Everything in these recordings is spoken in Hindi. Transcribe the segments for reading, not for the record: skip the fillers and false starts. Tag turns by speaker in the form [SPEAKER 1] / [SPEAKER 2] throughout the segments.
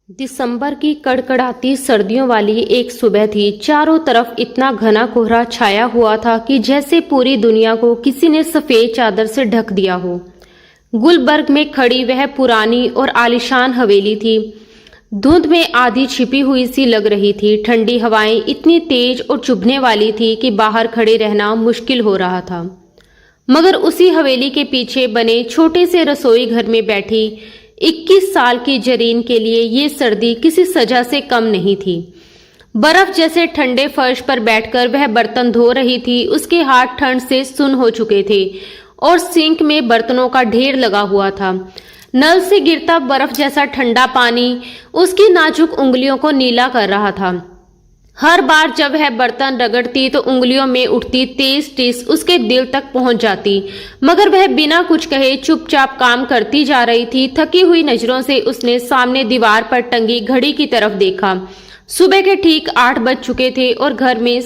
[SPEAKER 1] दिसंबर की कड़कड़ाती सर्दियों वाली एक सुबह थी। चारों तरफ इतना घना कोहरा छाया हुआ था कि जैसे पूरी दुनिया को किसी ने सफेद चादर से ढक दिया हो। गुलबर्ग में खड़ी वह पुरानी और आलीशान हवेली थी। धुंध में आधी छिपी हुई सी लग रही थी। ठंडी हवाएं इतनी तेज और चुभने वाली थी कि बाहर खड़े रहना मुश्किल हो रहा था। मगर उसी हवेली के पीछे बने छोटे से रसोई घर में बैठी 21 साल की जरीन के लिए ये सर्दी किसी सजा से कम नहीं थी। बर्फ जैसे ठंडे फर्श पर बैठकर वह बर्तन धो रही थी। उसके हाथ ठंड से सुन्न हो चुके थे और सिंक में बर्तनों का ढेर लगा हुआ था। नल से गिरता बर्फ जैसा ठंडा पानी उसकी नाजुक उंगलियों को नीला कर रहा था। हर बार जब वह बर्तन रगड़ती तो उंगलियों में उठती तेज टिस उसके दिल तक पहुंच जाती, मगर वह बिना कुछ कहे चुपचाप काम करती जा रही थी। थकी हुई नजरों से उसने सामने दीवार पर टंगी घड़ी की तरफ देखा। सुबह के ठीक 8 बज चुके थे और घर में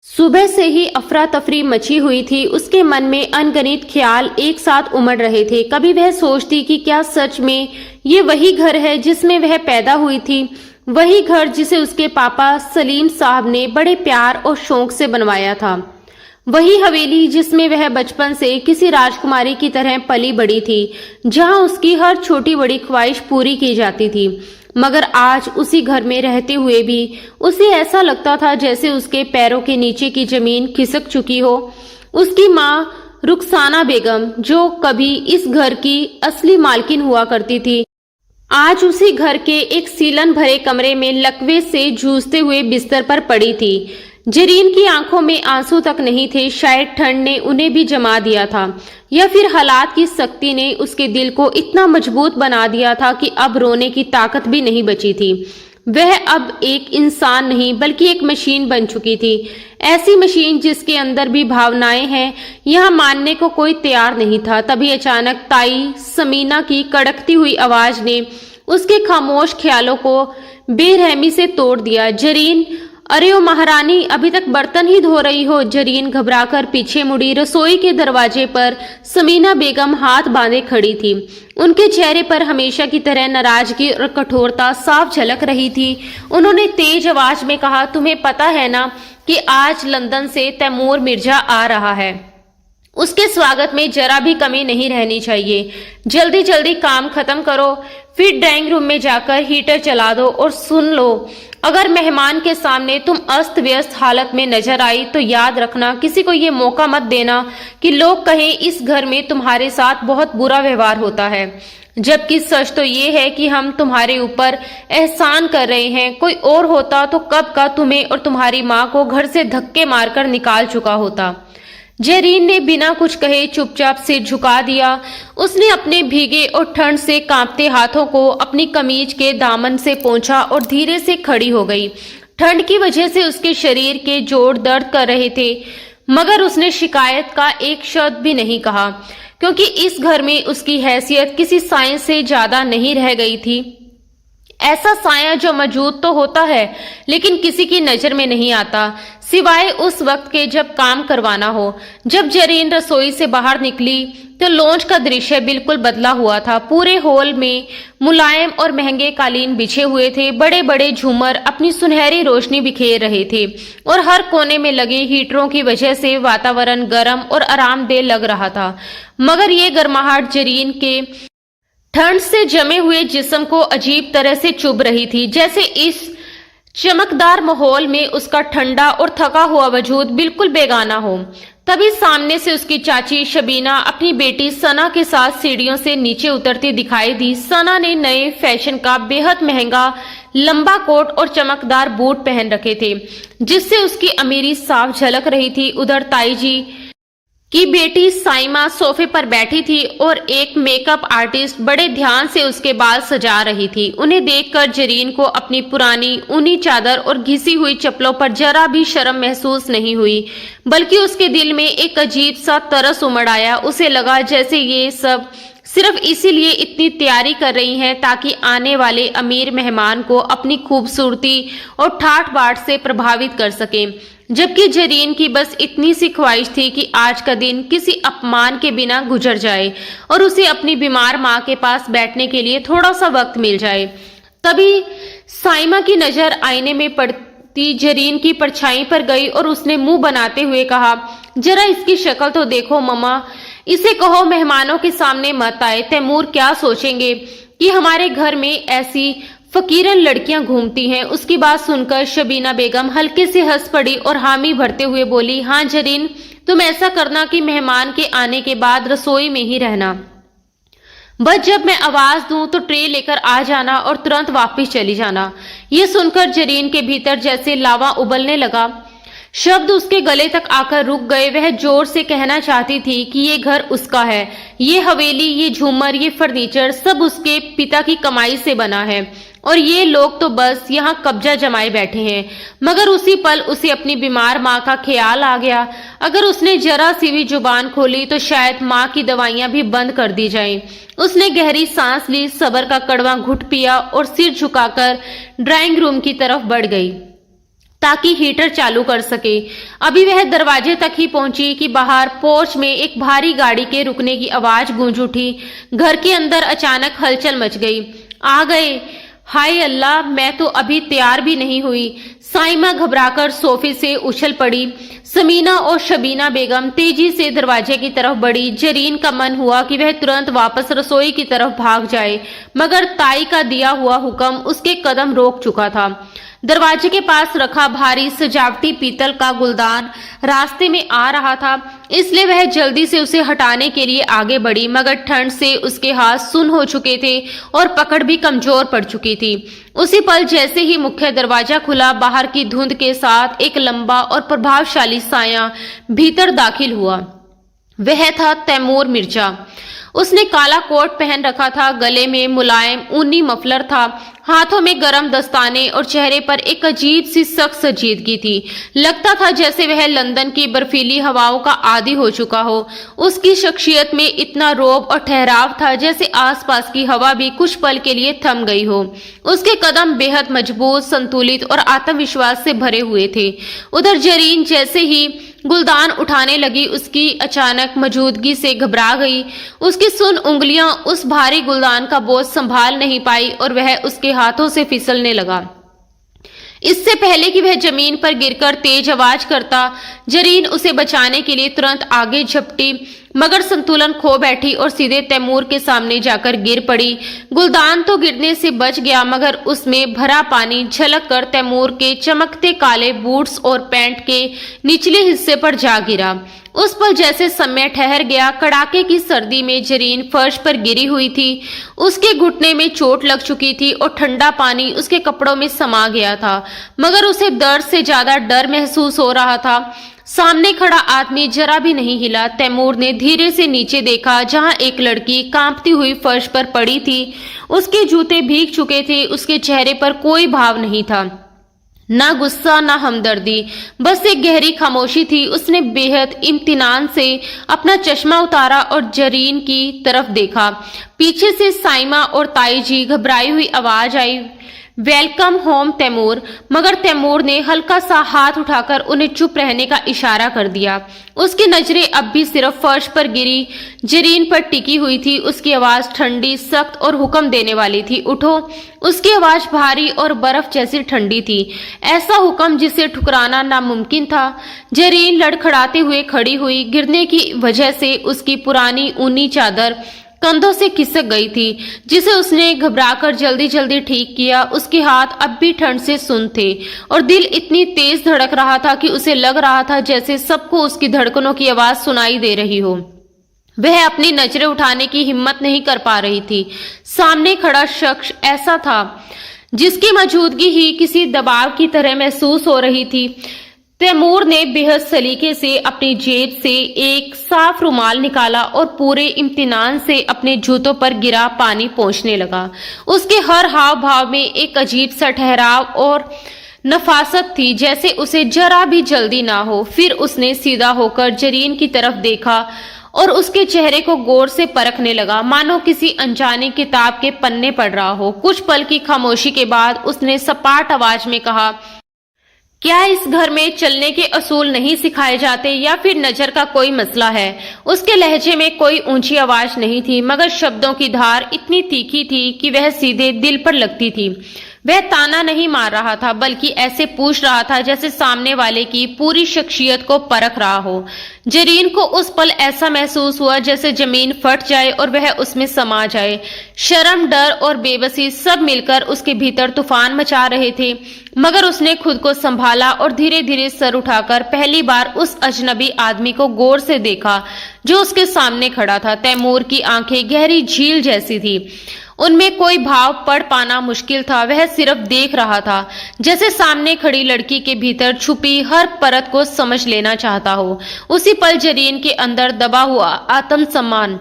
[SPEAKER 1] सुबह से ही अफरा तफरी मची हुई थी। उसके मन में अनगिनत ख्याल एक साथ उमड़ रहे थे। कभी वह सोचती कि क्या सच में ये वही घर है जिसमें वह पैदा हुई थी, वही घर जिसे उसके पापा सलीम साहब ने बड़े प्यार और शौक से बनवाया था, वही हवेली जिसमें वह बचपन से किसी राजकुमारी की तरह पली बड़ी थी, जहां उसकी हर छोटी बड़ी ख्वाहिश पूरी की जाती थी। मगर आज उसी घर में रहते हुए भी उसे ऐसा लगता था जैसे उसके पैरों के नीचे की जमीन खिसक चुकी हो। उसकी माँ रुखसाना बेगम, जो कभी इस घर की असली मालकिन हुआ करती थी, आज उसी घर के एक सीलन भरे कमरे में लकवे से जूझते हुए बिस्तर पर पड़ी थी। जरीन की आंखों में आंसू तक नहीं थे। शायद ठंड ने उन्हें भी जमा दिया था, या फिर हालात की सख्ती ने उसके दिल को इतना मजबूत बना दिया था कि अब रोने की ताकत भी नहीं बची थी। वह अब एक इंसान नहीं बल्कि एक मशीन बन चुकी थी। ऐसी मशीन जिसके अंदर भी भावनाएं हैं, यह मानने को कोई तैयार नहीं था। तभी अचानक ताई समीना की कड़कती हुई आवाज ने उसके खामोश ख्यालों को बेरहमी से तोड़ दिया। जरीन, अरे ओ महारानी, अभी तक बर्तन ही धो रही हो? जरीन घबराकर पीछे मुड़ी। रसोई के दरवाजे पर समीना बेगम हाथ बांधे खड़ी थी। उनके चेहरे पर हमेशा की तरह नाराजगी और कठोरता साफ झलक रही थी। उन्होंने तेज आवाज में कहा, तुम्हें पता है ना कि आज लंदन से तैमूर मिर्जा आ रहा है? उसके स्वागत में जरा भी कमी नहीं रहनी चाहिए। जल्दी जल्दी काम खत्म करो, फिर ड्राइंग रूम में जाकर हीटर चला दो और सुन लो, अगर मेहमान के सामने तुम अस्त व्यस्त हालत में नजर आई तो याद रखना, किसी को ये मौका मत देना कि लोग कहें इस घर में तुम्हारे साथ बहुत बुरा व्यवहार होता है, जबकि सच तो ये है कि हम तुम्हारे ऊपर एहसान कर रहे हैं। कोई और होता तो कब का तुम्हें और तुम्हारी माँ को घर से धक्के मारकर निकाल चुका होता। जरीन ने बिना कुछ कहे चुपचाप सिर झुका दिया। उसने अपने भीगे और ठंड से कांपते हाथों को अपनी कमीज के दामन से पोंछा और धीरे से खड़ी हो गई। ठंड की वजह से उसके शरीर के जोड़ दर्द कर रहे थे, मगर उसने शिकायत का एक शब्द भी नहीं कहा, क्योंकि इस घर में उसकी हैसियत किसी साइंस से ज्यादा नहीं रह गई थी। ऐसा साया जो मौजूद तो होता है लेकिन किसी की नजर में नहीं आता, सिवाय उस वक्त के जब काम करवाना हो। जब जरीन रसोई से बाहर निकली तो लॉन्च का दृश्य बिल्कुल बदला हुआ था। पूरे हॉल में मुलायम और महंगे कालीन बिछे हुए थे। बड़े बड़े झूमर अपनी सुनहरी रोशनी बिखेर रहे थे और हर कोने में लगे हीटरों की वजह से वातावरण गर्म और आरामदेह लग रहा था। मगर ये गर्माहट जरीन के ठंड से जमे हुए जिस्म को अजीब तरह से चुभ रही थी, जैसे इस चमकदार माहौल में उसका ठंडा और थका हुआ वजूद बिल्कुल बेगाना हो। तभी सामने से उसकी चाची शबीना अपनी बेटी सना के साथ सीढ़ियों से नीचे उतरती दिखाई दी। सना ने नए फैशन का बेहद महंगा लंबा कोट और चमकदार बूट पहन रखे थे, जिससे उसकी अमीरी साफ झलक रही थी। उधर ताई जी की बेटी साइमा सोफे पर बैठी थी और एक मेकअप आर्टिस्ट बड़े ध्यान से उसके बाल सजा रही थी। उन्हें देखकर जरीन को अपनी पुरानी ऊनी चादर और घिसी हुई चप्पलों पर जरा भी शर्म महसूस नहीं हुई, बल्कि उसके दिल में एक अजीब सा तरस उमड़ आया। उसे लगा जैसे ये सब सिर्फ इसीलिए इतनी तैयारी कर रही हैं ताकि आने वाले अमीर मेहमान को अपनी खूबसूरती और ठाठ बाट से प्रभावित कर सकें, जबकि जरीन की बस इतनी सी ख्वाहिश थी कि आज का दिन किसी अपमान के बिना गुजर जाए और उसे अपनी बीमार माँ के पास बैठने के लिए थोड़ा सा वक्त मिल जाए। तभी साइमा की नजर आईने में पड़ती जरीन की परछाई पर गई और उसने मुंह बनाते हुए कहा, जरा इसकी शक्ल तो देखो मम्मा, इसे कहो मेहमानों के सामने मत आए। तैमूर क्या सोचेंगे कि हमारे घर में ऐसी फकीरन लड़कियां घूमती हैं। उसकी बात सुनकर शबीना बेगम हल्के से हंस पड़ी और हामी भरते हुए बोली, हाँ जरीन, तुम ऐसा करना कि मेहमान के आने के बाद रसोई में ही रहना। बस जब मैं आवाज दूं तो ट्रे लेकर आ जाना और तुरंत वापस चली जाना। ये सुनकर जरीन के भीतर जैसे लावा उबलने लगा। शब्द उसके गले तक आकर रुक गए। वह जोर से कहना चाहती थी कि ये घर उसका है, ये हवेली, ये झूमर, ये फर्नीचर सब उसके पिता की कमाई से बना है और ये लोग तो बस यहाँ कब्जा जमाए बैठे हैं। मगर उसी पल उसे अपनी बीमार माँ का ख्याल आ गया। अगर उसने जरा सी भी जुबान खोली तो शायद माँ की दवाइयां भी बंद कर दी जाएं। उसने गहरी सांस ली, सब्र का कड़वा घुट पिया और सिर झुकाकर ड्राइंग रूम की तरफ बढ़ गई ताकि हीटर चालू कर सके। अभी वह दरवाजे तक ही पहुंची कि बाहर पोर्च में एक भारी गाड़ी के रुकने की आवाज गूंज उठी। घर के अंदर अचानक हलचल मच गई। आ गए, हाय अल्लाह, मैं तो अभी तैयार भी नहीं हुई। साइमा घबराकर सोफे से उछल पड़ी। समीना और शबीना बेगम तेजी से दरवाजे की तरफ बढ़ी। जरीन का मन हुआ कि वह तुरंत वापस रसोई की तरफ भाग जाए, मगर ताई का दिया हुआ हुक्म उसके कदम रोक चुका था। दरवाजे के पास रखा भारी सजावटी पीतल का गुलदान रास्ते में आ रहा था, इसलिए वह जल्दी से उसे हटाने के लिए आगे बढ़ी, मगर ठंड से उसके हाथ सुन्न हो चुके थे और पकड़ भी कमजोर पड़ चुकी थी। उसी पल जैसे ही मुख्य दरवाजा खुला, बाहर की धुंध के साथ एक लंबा और प्रभावशाली साया भीतर दाखिल हुआ। वह था तैमूर मिर्जा। उसने काला कोट पहन रखा था, गले में मुलायम ऊनी मफलर था, हाथों में गरम दस्ताने और चेहरे पर एक अजीब सी सख्त संजीदगी थी। लगता था जैसे वह लंदन की बर्फीली हवाओं का आदी हो चुका हो। उसकी शख्सियत में इतना रोब और ठहराव था जैसे आसपास की हवा भी कुछ पल के लिए थम गई हो। उसके कदम बेहद मजबूत, संतुलित और आत्मविश्वास से भरे हुए थे। उधर जरीन जैसे ही गुलदान उठाने लगी, उसकी अचानक मौजूदगी से घबरा गई। उसकी सुन्न उंगलियां उस भारी गुलदान का बोझ संभाल नहीं पाई और वह उसके हाथों से फिसलने लगा। इससे पहले कि वह जमीन पर गिरकर तेज आवाज करता, जरीन उसे बचाने के लिए तुरंत आगे झपटी, मगर संतुलन खो बैठी और सीधे तैमूर के सामने जाकर गिर पड़ी। गुलदान तो गिरने से बच गया, मगर उसमें भरा पानी झलक कर तैमूर के चमकते काले बूट्स और पैंट के निचले हिस्से पर जा गिरा। उस पल जैसे समय ठहर गया। कड़ाके की सर्दी में जरीन फर्श पर गिरी हुई थी। उसके घुटने में चोट लग चुकी थी और ठंडा पानी उसके कपड़ों में समा गया था, मगर उसे दर्द से ज्यादा डर महसूस हो रहा था। सामने खड़ा आदमी जरा भी नहीं हिला। तैमूर ने धीरे से नीचे देखा, जहां एक लड़की कांपती हुई फर्श पर पड़ी थी। उसके जूते भीग चुके थे। उसके चेहरे पर कोई भाव नहीं था, ना गुस्सा ना हमदर्दी, बस एक गहरी खामोशी थी। उसने बेहद इम्तिनान से अपना चश्मा उतारा और जरीन की तरफ देखा। पीछे से साइमा और ताई जी घबराई हुई आवाज आई, वेलकम होम तैमूर। मगर तैमूर ने हल्का सा हाथ उठाकर उन्हें चुप रहने का इशारा कर दिया। उसकी नजरें अब भी सिर्फ फर्श पर गिरी जरीन पर टिकी हुई थी। उसकी आवाज ठंडी, सख्त और हुक्म देने वाली थी। उठो। उसकी आवाज भारी और बर्फ जैसी ठंडी थी, ऐसा हुक्म जिसे ठुकराना नामुमकिन था। जरीन लड़खड़ाते हुए खड़ी हुई। गिरने की वजह से उसकी पुरानी ऊनी चादर कंधों से खिसक गई थी, जिसे उसने घबराकर जल्दी जल्दी ठीक किया। उसके हाथ अब भी ठंड से सुन्न थे और दिल इतनी तेज धड़क रहा था कि उसे लग रहा था जैसे सबको उसकी धड़कनों की आवाज सुनाई दे रही हो। वह अपनी नजरें उठाने की हिम्मत नहीं कर पा रही थी। सामने खड़ा शख्स ऐसा था जिसकी मौजूदगी ही किसी दबाव की तरह महसूस हो रही थी। तैमूर ने बेहद सलीके से अपनी जेब से एक साफ रुमाल निकाला और पूरे इम्तिनान से अपने जूतों पर गिरा पानी पोंछने लगा। उसके हर हाव भाव में एक अजीब सा ठहराव और नफासत थी, जैसे उसे जरा भी जल्दी ना हो। फिर उसने सीधा होकर जरीन की तरफ देखा और उसके चेहरे को गौर से परखने लगा, मानो किसी अनजानी किताब के पन्ने पढ़ रहा हो। कुछ पल की खामोशी के बाद उसने सपाट आवाज में कहा, क्या इस घर में चलने के असूल नहीं सिखाए जाते या फिर नजर का कोई मसला है? उसके लहजे में कोई ऊंची आवाज नहीं थी, मगर शब्दों की धार इतनी तीखी थी कि वह सीधे दिल पर लगती थी। वह ताना नहीं मार रहा था, बल्कि ऐसे पूछ रहा था जैसे सामने वाले की पूरी शख्सियत को परख रहा हो। जरीन को उस पल ऐसा महसूस हुआ जैसे जमीन फट जाए और वह उसमें समा जाए। शर्म, डर और बेबसी सब मिलकर उसके भीतर तूफान मचा रहे थे, मगर उसने खुद को संभाला और धीरे धीरे सर उठाकर पहली बार उस अजनबी आदमी को गौर से देखा जो उसके सामने खड़ा था। तैमूर की आंखें गहरी झील जैसी थी, उनमें कोई भाव पढ़ पाना मुश्किल था। वह सिर्फ देख रहा था, जैसे सामने खड़ी लड़की के भीतर छुपी हर परत को समझ लेना चाहता हो। उसी पल जरीन के अंदर दबा हुआ आत्मसम्मान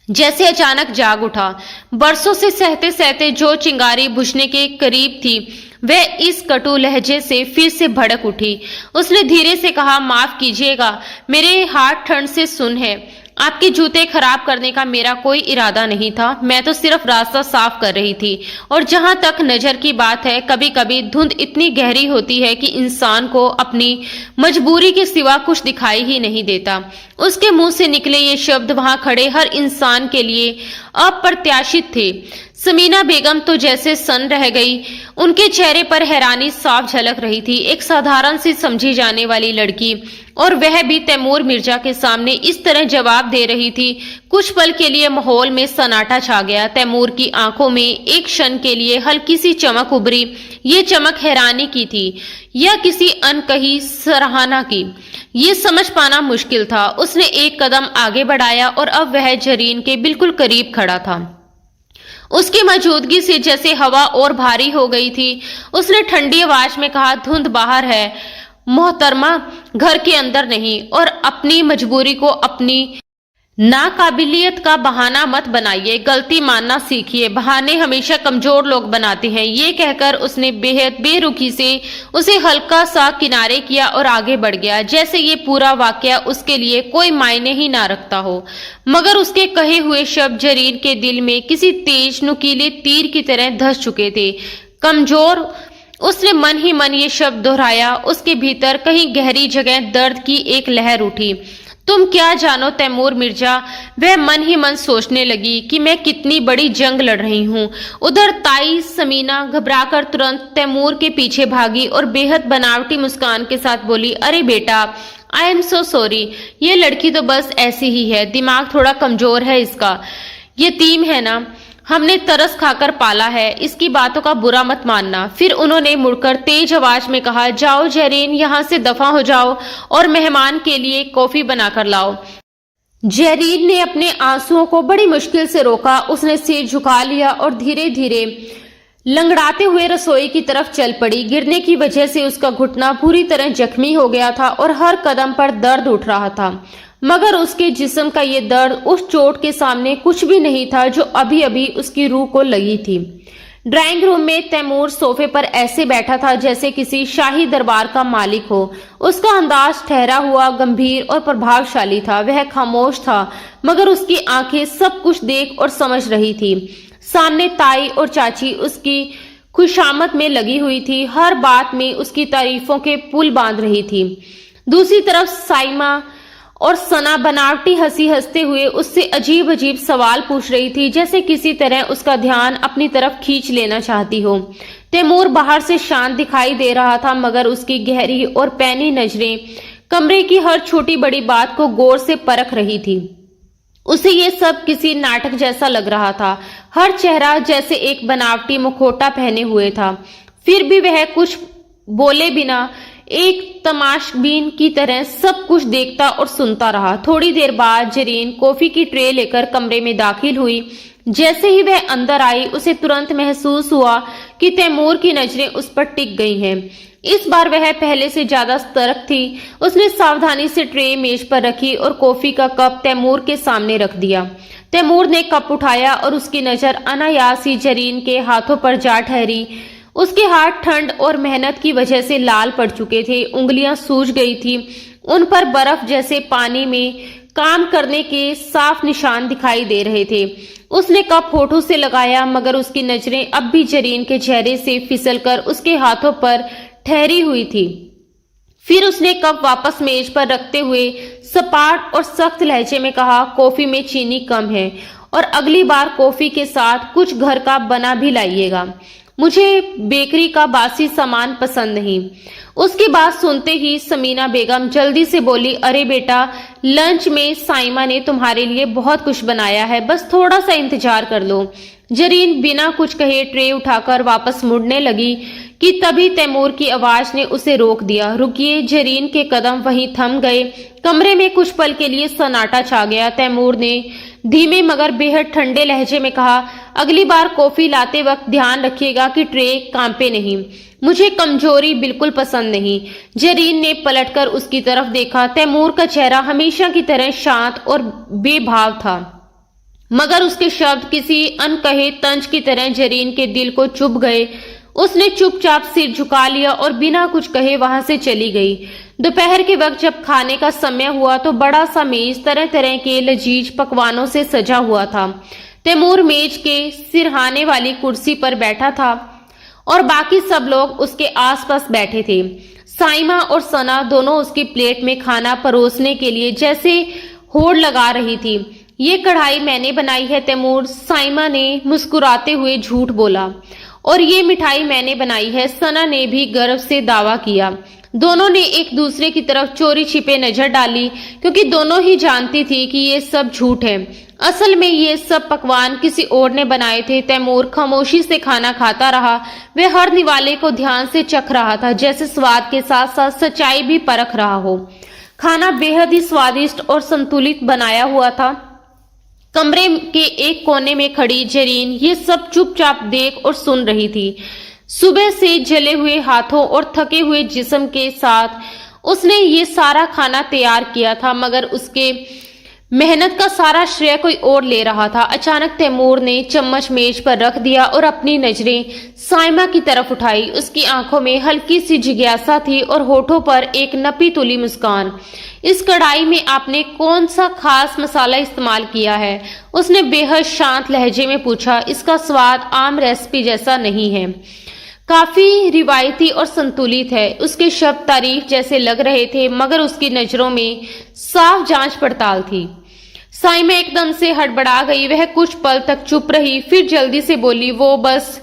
[SPEAKER 1] जैसे अचानक जाग उठा। बरसों से सहते सहते जो चिंगारी बुझने के करीब थी, वह इस कटु लहजे से फिर से भड़क उठी। उसने धीरे से कहा, माफ कीजिएगा, मेरे हाथ ठंड से सुन है। आपके जूते खराब करने का मेरा कोई इरादा नहीं था, मैं तो सिर्फ रास्ता साफ कर रही थी। और जहां तक नजर की बात है, कभी कभी धुंध इतनी गहरी होती है कि इंसान को अपनी मजबूरी के सिवा कुछ दिखाई ही नहीं देता। उसके मुंह से निकले ये शब्द वहां खड़े हर इंसान के लिए अप्रत्याशित थे। समीना बेगम तो जैसे सन रह गई, उनके चेहरे पर हैरानी साफ झलक रही थी। एक साधारण सी समझी जाने वाली लड़की, और वह भी तैमूर मिर्जा के सामने इस तरह जवाब दे रही थी। कुछ पल के लिए माहौल में सन्नाटा छा गया। तैमूर की आंखों में एक क्षण के लिए हल्की सी चमक उभरी। ये चमक हैरानी की थी या किसी अनकही सराहना की, ये समझ पाना मुश्किल था। उसने एक कदम आगे बढ़ाया और अब वह जरीन के बिल्कुल करीब खड़ा था। उसकी मौजूदगी से जैसे हवा और भारी हो गई थी। उसने ठंडी आवाज में कहा, धुंध बाहर है मोहतरमा, घर के अंदर नहीं। और अपनी मजबूरी को अपनी नाकाबिलियत का बहाना मत बनाइए, गलती मानना सीखिए, बहाने हमेशा कमजोर लोग बनाते हैं। ये कहकर उसने बेहद बेरुखी से उसे हल्का सा किनारे किया और आगे बढ़ गया, जैसे ये पूरा वाकया उसके लिए कोई मायने ही ना रखता हो। मगर उसके कहे हुए शब्द जरीन के दिल में किसी तेज नुकीले तीर की तरह धंस चुके थे। कमजोर, उसने मन ही मन ये शब्द दोहराया। उसके भीतर कहीं गहरी जगह दर्द की एक लहर उठी। तुम क्या जानो तैमूर मिर्जा, वह मन ही मन सोचने लगी कि मैं कितनी बड़ी जंग लड़ रही हूँ। उधर ताई समीना घबराकर तुरंत तैमूर के पीछे भागी और बेहद बनावटी मुस्कान के साथ बोली, अरे बेटा, आई एम सो सॉरी, ये लड़की तो बस ऐसी ही है, दिमाग थोड़ा कमजोर है इसका, यतीम है ना, हमने तरस खाकर पाला है, इसकी बातों का बुरा मत मानना। फिर उन्होंने मुड़कर तेज आवाज में कहा, जाओ जरीन, यहाँ से दफा हो जाओ और मेहमान के लिए कॉफी बनाकर लाओ। जरीन ने अपने आंसुओं को बड़ी मुश्किल से रोका। उसने सिर झुका लिया और धीरे धीरे लंगड़ाते हुए रसोई की तरफ चल पड़ी। गिरने की वजह से उसका घुटना पूरी तरह जख्मी हो गया था और हर कदम पर दर्द उठ रहा था, मगर उसके जिस्म का ये दर्द उस चोट के सामने कुछ भी नहीं था जो अभी अभी उसकी रूह को लगी थी। ड्राइंग रूम में तैमूर सोफे पर ऐसे बैठा था जैसे किसी शाही दरबार का मालिक हो। उसका अंदाज ठहरा हुआ, गंभीर और प्रभावशाली था। वह खामोश था, मगर उसकी आंखें सब कुछ देख और समझ रही थी। सामने ताई और चाची उसकी खुशामद में लगी हुई थी, हर बात में उसकी तारीफों के पुल बांध रही थी। दूसरी तरफ साइमा और सना बनावटी हंसी हंसते हुए उससे अजीब अजीब सवाल पूछ रही थी, जैसे किसी तरह उसका ध्यान अपनी तरफ खींच लेना चाहती हो। तैमूर बाहर से शांत दिखाई दे रहा था, मगर उसकी गहरी और पैनी नजरें कमरे की हर छोटी बड़ी बात को गौर से परख रही थी। उसे ये सब किसी नाटक जैसा लग रहा था। हर चेहरा जैसे एक बनावटी मुखौटा पहने हुए था। फिर भी वह कुछ बोले बिना एक तमाशबीन की तरह सब कुछ देखता और सुनता रहा। थोड़ी देर बाद जरीन कॉफी की ट्रे लेकर कमरे में दाखिल हुई। जैसे ही वह अंदर आई, उसे तुरंत महसूस हुआ कि तैमूर की नजरें उस पर टिक गई हैं। इस बार वह पहले से ज्यादा सतर्क थी। उसने सावधानी से ट्रे मेज पर रखी और कॉफी का कप तैमूर के सामने रख दिया। तैमूर ने कप उठाया और उसकी नजर अनायास ही जरीन के हाथों पर जा ठहरी। उसके हाथ ठंड और मेहनत की वजह से लाल पड़ चुके थे, उंगलियां सूज गई थी, उन पर बर्फ जैसे पानी में काम करने के साफ निशान दिखाई दे रहे थे। उसने कप होठों से लगाया, मगर उसकी नजरें अब भी जरीन के चेहरे से फिसलकर उसके हाथों पर ठहरी हुई थी। फिर उसने कप वापस मेज पर रखते हुए सपाट और सख्त लहजे में कहा, कॉफी में चीनी कम है और अगली बार कॉफी के साथ कुछ घर का बना भी लाइएगा। मुझे बेकरी का बासी सामान पसंद नहीं। उसकी बात सुनते ही समीना बेगम जल्दी से बोली, अरे बेटा, लंच में साइमा ने तुम्हारे लिए बहुत कुछ बनाया है, बस थोड़ा सा इंतजार कर लो। जरीन बिना कुछ कहे ट्रे उठाकर वापस मुड़ने लगी कि तभी तैमूर की आवाज ने उसे रोक दिया। रुकिए। जरीन के कदम वहीं थम गए। कमरे में कुछ पल के लिए सन्नाटा छा गया। तैमूर ने धीमे मगर बेहद ठंडे लहजे में कहा, अगली बार कॉफी लाते वक्त ध्यान रखिएगा कि ट्रे कांपे नहीं। मुझे कमजोरी बिल्कुल पसंद नहीं। जरीन ने पलटकर उसकी तरफ देखा। तैमूर का चेहरा हमेशा की तरह शांत और बेभाव था, मगर उसके शब्द किसी अनकहे तंज की तरह जरीन के दिल को चुभ गए। उसने चुपचाप सिर झुका लिया और बिना कुछ कहे वहां से चली गई। दोपहर के वक्त जब खाने का समय हुआ तो बड़ा सा मेज तरह तरह के लजीज पकवानों से सजा हुआ था। तैमूर मेज के सिरहाने वाली कुर्सी पर बैठा था और बाकी सब लोग उसके आसपास बैठे थे। साइमा और सना दोनों उसकी प्लेट में खाना परोसने के लिए जैसे होड़ लगा रही थी। ये कढ़ाई मैंने बनाई है तैमूर, साइमा ने मुस्कुराते हुए झूठ बोला। और ये मिठाई मैंने बनाई है, सना ने भी गर्व से दावा किया। दोनों ने एक दूसरे की तरफ चोरी छिपे नजर डाली, क्योंकि दोनों ही जानती थी कि ये सब झूठ है। असल में ये सब पकवान किसी और ने बनाए थे। तैमूर खामोशी से खाना खाता रहा। वह हर निवाले को ध्यान से चख रहा था, जैसे स्वाद के साथ साथ सच्चाई भी परख रहा हो। खाना बेहद ही स्वादिष्ट और संतुलित बनाया हुआ था। कमरे के एक कोने में खड़ी जरीन ये सब चुपचाप देख और सुन रही थी। सुबह से जले हुए हाथों और थके हुए जिस्म के साथ उसने ये सारा खाना तैयार किया था, मगर उसके मेहनत का सारा श्रेय कोई और ले रहा था। अचानक तैमूर ने चम्मच मेज पर रख दिया और अपनी नजरें साइमा की तरफ उठाई। उसकी आंखों में हल्की सी जिज्ञासा थी और होठों पर एक नपी तुली मुस्कान। इस कढ़ाई में आपने कौन सा खास मसाला इस्तेमाल किया है? उसने बेहद शांत लहजे में पूछा। इसका स्वाद आम रेसिपी जैसा नहीं है, काफी रिवायती और संतुलित है। उसके शब्द तारीफ जैसे लग रहे थे, मगर उसकी नजरों में साफ जांच पड़ताल थी। साइमा एकदम से हड़बड़ा गई। वह कुछ पल तक चुप रही, फिर जल्दी से बोली, वो बस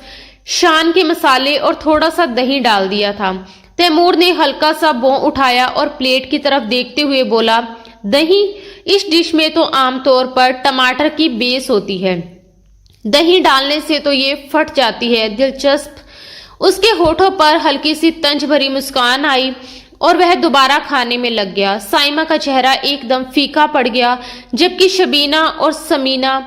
[SPEAKER 1] शान के मसाले और थोड़ा सा दही डाल दिया था। तैमूर ने हल्का सा भौं उठाया और प्लेट की तरफ देखते हुए बोला, दही? इस डिश में तो आमतौर पर टमाटर की बेस होती है, दही डालने से तो ये फट जाती है। दिलचस्प। उसके होठों पर हल्की सी तंज भरी मुस्कान आई और वह दोबारा खाने में लग गया। साइमा का चेहरा एकदम फीका पड़ गया, जबकि शबीना और समीना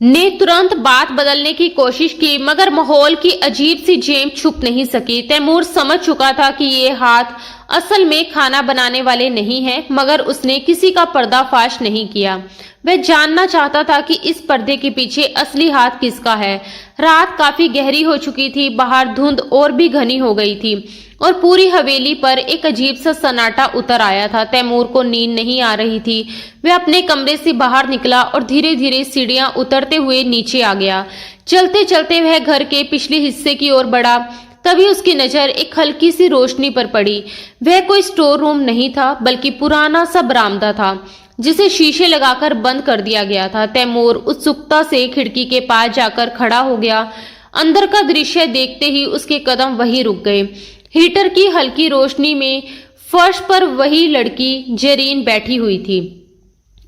[SPEAKER 1] ने तुरंत बात बदलने की कोशिश की, मगर माहौल की अजीब सी जेम छुप नहीं सकी। तैमूर समझ चुका था कि ये हाथ असल में खाना बनाने वाले नहीं हैं, मगर उसने किसी का पर्दाफाश नहीं किया। वह जानना चाहता था कि इस पर्दे के पीछे असली हाथ किसका है। रात काफी गहरी हो चुकी थी, बाहर धुंध और भी घनी हो गई थी और पूरी हवेली पर एक अजीब सा सन्नाटा उतर आया था। तैमूर को नींद नहीं आ रही थी। वह अपने कमरे से बाहर निकला और धीरे धीरे सीढ़ियां उतरते हुए नीचे आ गया। चलते चलते वह घर के पिछले हिस्से की ओर बढ़ा। तभी उसकी नजर एक हल्की सी रोशनी पर पड़ी। वह कोई स्टोर रूम नहीं था, बल्कि पुराना सा बरामदा था, जिसे शीशे लगाकर बंद कर दिया गया था। तैमूर उत्सुकता से खिड़की के पास जाकर खड़ा हो गया। अंदर का दृश्य देखते ही उसके कदम वहीं रुक गए। हीटर की हल्की रोशनी में फर्श पर वही लड़की जरीन बैठी हुई थी।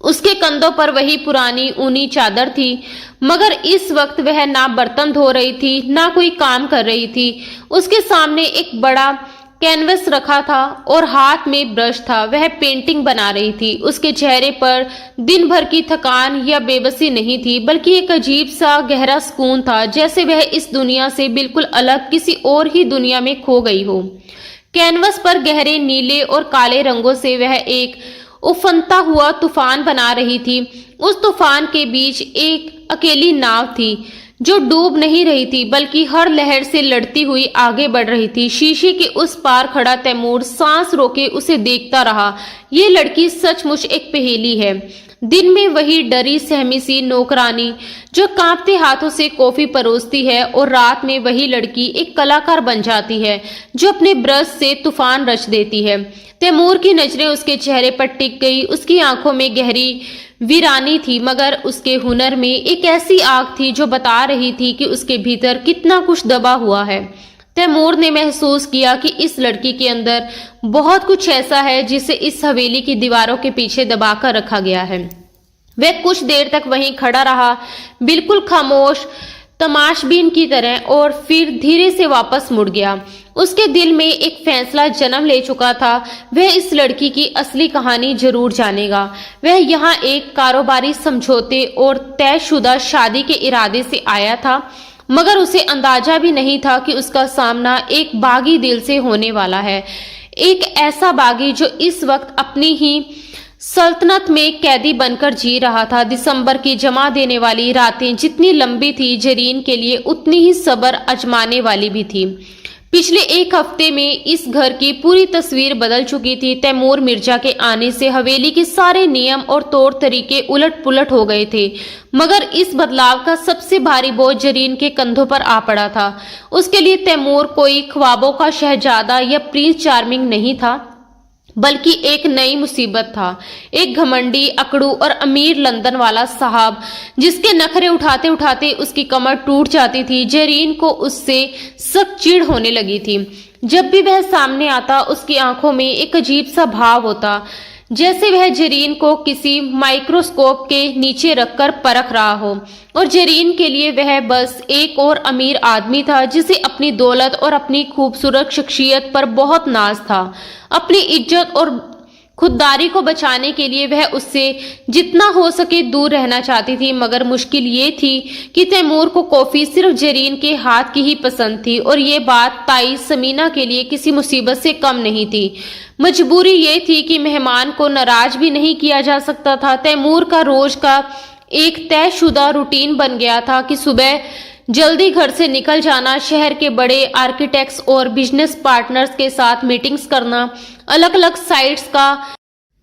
[SPEAKER 1] उसके कंधों पर वही पुरानी ऊनी चादर थी, मगर इस वक्त वह ना बर्तन धो रही थी, ना कोई काम कर रही थी। उसके सामने एक बड़ा कैनवस रखा था और हाथ में ब्रश था। वह पेंटिंग बना रही थी। उसके चेहरे पर दिन भर की थकान या बेबसी नहीं थी, बल्कि एक अजीब सा गहरा सुकून था, जैसे वह इस दुनिया से बिल्कुल अलग किसी और ही दुनिया में खो गई हो। कैनवस पर गहरे नीले और काले रंगों से वह एक उफनता हुआ तूफान बना रही थी। उस तूफान के बीच एक अकेली नाव थी, जो डूब नहीं रही थी, बल्कि हर लहर से लड़ती हुई आगे बढ़ रही थी। शीशे के उस पार खड़ा तैमूर सांस रोके उसे देखता रहा। ये लड़की सचमुच एक पहेली है। दिन में वही डरी सहमी सी नौकरानी जो कांपते हाथों से कॉफी परोसती है, और रात में वही लड़की एक कलाकार बन जाती है जो अपने ब्रश से तूफान रच देती है। तैमूर की नजरें उसके चेहरे पर टिक गई। उसकी आंखों में गहरी वीरानी थी, मगर उसके हुनर में एक ऐसी आग थी जो बता रही थी कि उसके भीतर कितना कुछ दबा हुआ है। तैमूर ने महसूस किया कि इस लड़की के अंदर बहुत कुछ ऐसा है जिसे इस हवेली की दीवारों के पीछे दबाकर रखा गया है। वह कुछ देर तक वहीं खड़ा रहा, बिल्कुल खामोश, तमाशबीन की तरह, और फिर धीरे से वापस मुड़ गया। उसके दिल में एक फैसला जन्म ले चुका था। वह इस लड़की की असली कहानी जरूर जानेगा। वह यहाँ एक कारोबारी समझौते और तयशुदा शादी के इरादे से आया था, मगर उसे अंदाजा भी नहीं था कि उसका सामना एक बागी दिल से होने वाला है। एक ऐसा बागी जो इस वक्त अपनी ही सल्तनत में कैदी बनकर जी रहा था। दिसंबर की जमा देने वाली रातें जितनी लंबी थी, जरीन के लिए उतनी ही सब्र आजमाने वाली भी थी। पिछले एक हफ्ते में इस घर की पूरी तस्वीर बदल चुकी थी। तैमूर मिर्जा के आने से हवेली के सारे नियम और तौर तरीके उलट पुलट हो गए थे, मगर इस बदलाव का सबसे भारी बोझ जरीन के कंधों पर आ पड़ा था। उसके लिए तैमूर कोई ख्वाबों का शहजादा या प्रिंस चार्मिंग नहीं था, बल्कि एक नई मुसीबत था। एक घमंडी, अकड़ू और अमीर लंदन वाला साहब जिसके नखरे उठाते उठाते उसकी कमर टूट जाती थी। जरीन को उससे सख्त चिढ़ होने लगी थी। जब भी वह सामने आता, उसकी आंखों में एक अजीब सा भाव होता, जैसे वह जरीन को किसी माइक्रोस्कोप के नीचे रखकर परख रहा हो। और जरीन के लिए वह बस एक और अमीर आदमी था जिसे अपनी दौलत और अपनी खूबसूरत शख्सियत पर बहुत नाज था। अपनी इज्जत और खुददारी को बचाने के लिए वह उससे जितना हो सके दूर रहना चाहती थी, मगर मुश्किल ये थी कि तैमूर को कॉफी सिर्फ जरीन के हाथ की ही पसंद थी, और ये बात ताई समीना के लिए किसी मुसीबत से कम नहीं थी। मजबूरी ये थी कि मेहमान को नाराज भी नहीं किया जा सकता था। तैमूर का रोज का एक तयशुदा रूटीन बन गया था कि सुबह जल्दी घर से निकल जाना, शहर के बड़े आर्किटेक्ट्स और बिजनेस पार्टनर्स के साथ मीटिंग्स करना, अलग अलग साइट्स का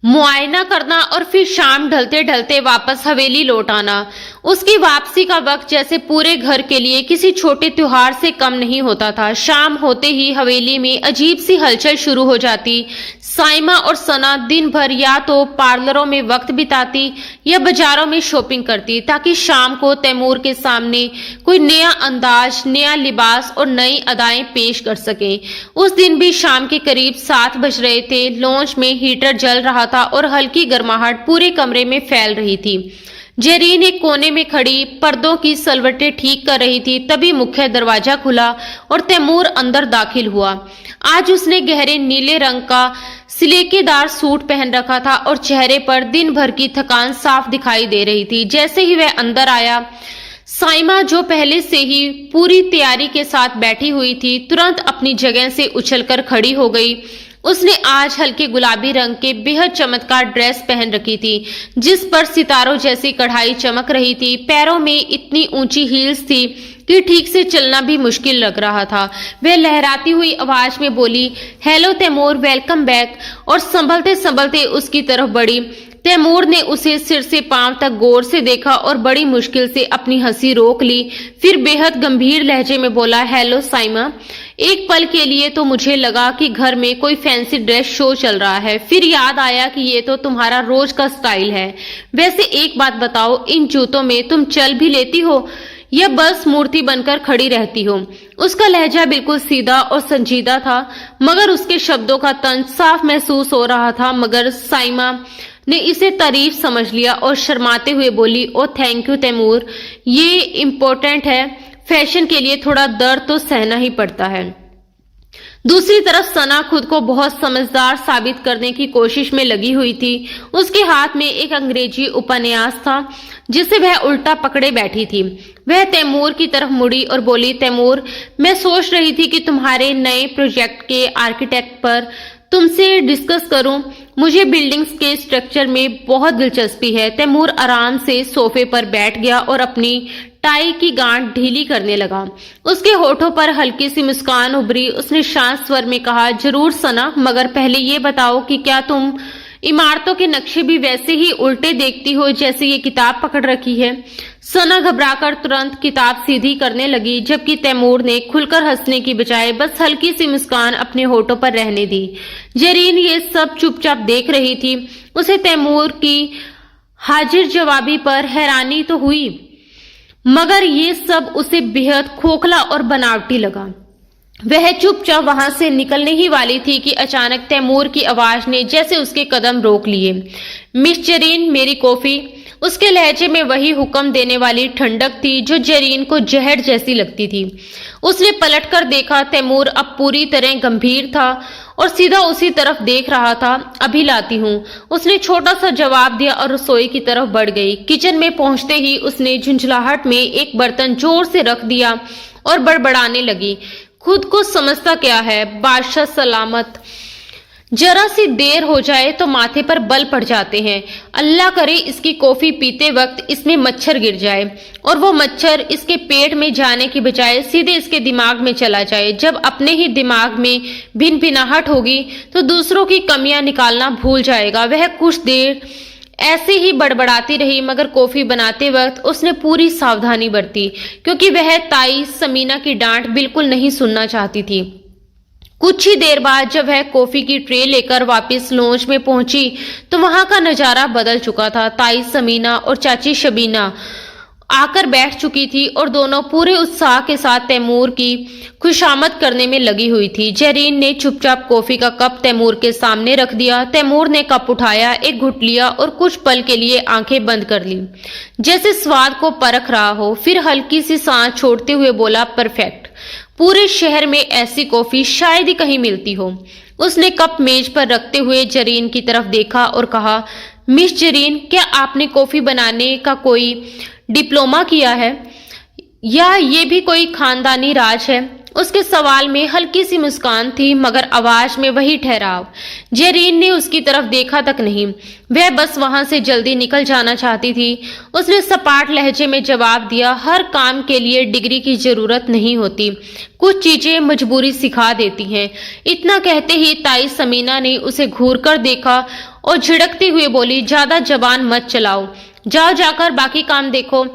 [SPEAKER 1] मुआयना करना, और फिर शाम ढलते ढलते वापस हवेली लौट आना। उसकी वापसी का वक्त जैसे पूरे घर के लिए किसी छोटे त्योहार से कम नहीं होता था। शाम होते ही हवेली में अजीब सी हलचल शुरू हो जाती। साइमा और सना दिन भर या तो पार्लरों में वक्त बिताती या बाजारों में शॉपिंग करती, ताकि शाम को तैमूर के सामने कोई नया अंदाज, नया लिबास और नई अदाएं पेश कर सके। उस दिन भी शाम के करीब 7 बज रहे थे। लॉन्च में हीटर जल रहा था और हल्की गर्माहट पूरे कमरे में फैल रही थी। जेरीन एक कोने में खड़ी पर्दों की सलवटें ठीक कर रही थी। तभी मुख्य दरवाजा खुला और तैमूर अंदर दाखिल हुआ। आज उसने गहरे नीले रंग का सिलेकेदार सूट पहन रखा था और चेहरे पर दिन भर की थकान साफ दिखाई दे रही थी। जैसे ही वह अंदर आया, साइमा जो पहले से ही पूरी तैयारी के साथ बैठी हुई थी, तुरंत अपनी जगह से उछलकर खड़ी हो गई। उसने आज हल्के गुलाबी रंग के बेहद चमत्कार ड्रेस पहन रखी थी, जिस पर सितारों जैसी कढ़ाई चमक रही थी। पैरों में इतनी ऊंची हील्स थी कि ठीक से चलना भी मुश्किल लग रहा था। वह लहराती हुई आवाज में बोली, हेलो तैमूर, वेलकम बैक, और संभलते संभलते उसकी तरफ बढ़ी। तैमूर ने उसे सिर से पांव तक गौर से देखा और बड़ी मुश्किल से अपनी हंसी रोक ली। फिर बेहद गंभीर लहजे में बोला, हेलो साइमा। एक पल के लिए तो मुझे लगा कि घर में कोई फैंसी ड्रेस शो चल रहा है। फिर याद आया कि ये तो तुम्हारा रोज का स्टाइल है। वैसे एक बात बताओ, इन जूतों में तुम चल भी लेती हो या बस मूर्ति बनकर खड़ी रहती हो? उसका लहजा बिल्कुल सीधा और संजीदा था, मगर उसके शब्दों का तंज साफ महसूस हो रहा था। मगर साइमा ने इसे तारीफ समझ लिया और शर्माते हुए बोली, ओ थैंक यू तैमूर, ये इम्पोर्टेंट है। फैशन के लिए थोड़ा दर्द तो सहना ही पड़ता है। दूसरी तरफ सना खुद को बहुत समझदार साबित करने की कोशिश में लगी हुई थी। उसके हाथ में एक अंग्रेजी उपन्यास था जिसे वह उल्टा पकड़े बैठी थी। वह तैमूर की तरफ मुड़ी और बोली, तैमूर, मैं सोच रही थी कि तुम्हारे नए प्रोजेक्ट के आर्किटेक्ट पर तुमसे डिस्कस करूं। मुझे बिल्डिंग्स के स्ट्रक्चर में बहुत दिलचस्पी है। तैमूर आराम से सोफे पर बैठ गया और अपनी टाई की गांठ ढीली करने लगा। उसके होठों पर हल्की सी मुस्कान उभरी। उसने शांत स्वर में कहा, जरूर सना, मगर पहले ये बताओ कि क्या तुम इमारतों के नक्शे भी वैसे ही उल्टे देखती हो जैसे ये किताब पकड़ रखी है। सना घबराकर तुरंत किताब सीधी करने लगी, जबकि तैमूर ने खुलकर हंसने की बजाय बस हल्की सी मुस्कान अपने होठों पर रहने दी। जरीन ये सब चुपचाप देख रही थी। उसे तैमूर की हाजिर जवाबी पर हैरानी तो हुई, मगर ये सब उसे बेहद खोखला और बनावटी लगा। वह चुपचाप वहां से निकलने ही वाली थी कि अचानक तैमूर की आवाज ने जैसे उसके कदम रोक लिए। मिस जरीन, मेरी कॉफी। उसके लहजे में वही हुक्म देने वाली ठंडक थी जो जरीन को जहर जैसी लगती थी। उसने पलटकर देखा, तैमूर अब पूरी तरह गंभीर था और सीधा उसी तरफ देख रहा था। अभी लाती हूँ, उसने छोटा सा जवाब दिया और रसोई की तरफ बढ़ गई। किचन में पहुंचते ही उसने झुंझलाहट में एक बर्तन जोर से रख दिया और बड़बड़ाने लगी, खुद को समझता क्या है, बादशाह सलामत। जरा सी देर हो जाए तो माथे पर बल पड़ जाते हैं। अल्लाह करे इसकी कॉफी पीते वक्त इसमें मच्छर गिर जाए और वो मच्छर इसके पेट में जाने की बजाय सीधे इसके दिमाग में चला जाए। जब अपने ही दिमाग में भिनभिनाहट होगी तो दूसरों की कमियां निकालना भूल जाएगा। वह कुछ देर ऐसे ही बड़बड़ाती रही, मगर कॉफी बनाते वक्त उसने पूरी सावधानी बरती, क्योंकि वह ताई समीना की डांट बिल्कुल नहीं सुनना चाहती थी। कुछ ही देर बाद जब वह कॉफी की ट्रे लेकर वापस लॉन्ज में पहुंची तो वहां का नजारा बदल चुका था। ताई समीना और चाची शबीना आकर बैठ चुकी थी और दोनों पूरे उत्साह के साथ तैमूर की खुशामद करने में लगी हुई थी। जरीन ने चुपचाप कॉफी का कप तैमूर के सामने रख दिया। तैमूर ने कप उठाया, एक घुट लिया और कुछ पल के लिए आंखें बंद कर ली, जैसे स्वाद को परख रहा हो। फिर हल्की सी सांस छोड़ते हुए बोला, परफेक्ट। पूरे शहर में ऐसी कॉफी शायद ही कहीं मिलती हो। उसने कप मेज पर रखते हुए जरीन की तरफ देखा और कहा, मिस जरीन, क्या आपने कॉफी बनाने का कोई डिप्लोमा किया है या ये भी कोई खानदानी राज है? उसके सवाल में हल्की सी मुस्कान थी, मगर आवाज में वही ठहराव। जरीन ने उसकी तरफ देखा तक नहीं, वह बस वहां से जल्दी निकल जाना चाहती थी। उसने सपाट लहजे में जवाब दिया, हर काम के लिए डिग्री की जरूरत नहीं होती, कुछ चीजें मजबूरी सिखा देती हैं। इतना कहते ही ताई समीना ने उसे घूरकर देखा और झिड़कते हुए बोली, ज्यादा जबान मत चलाओ, जाओ जाकर बाकी काम देखो।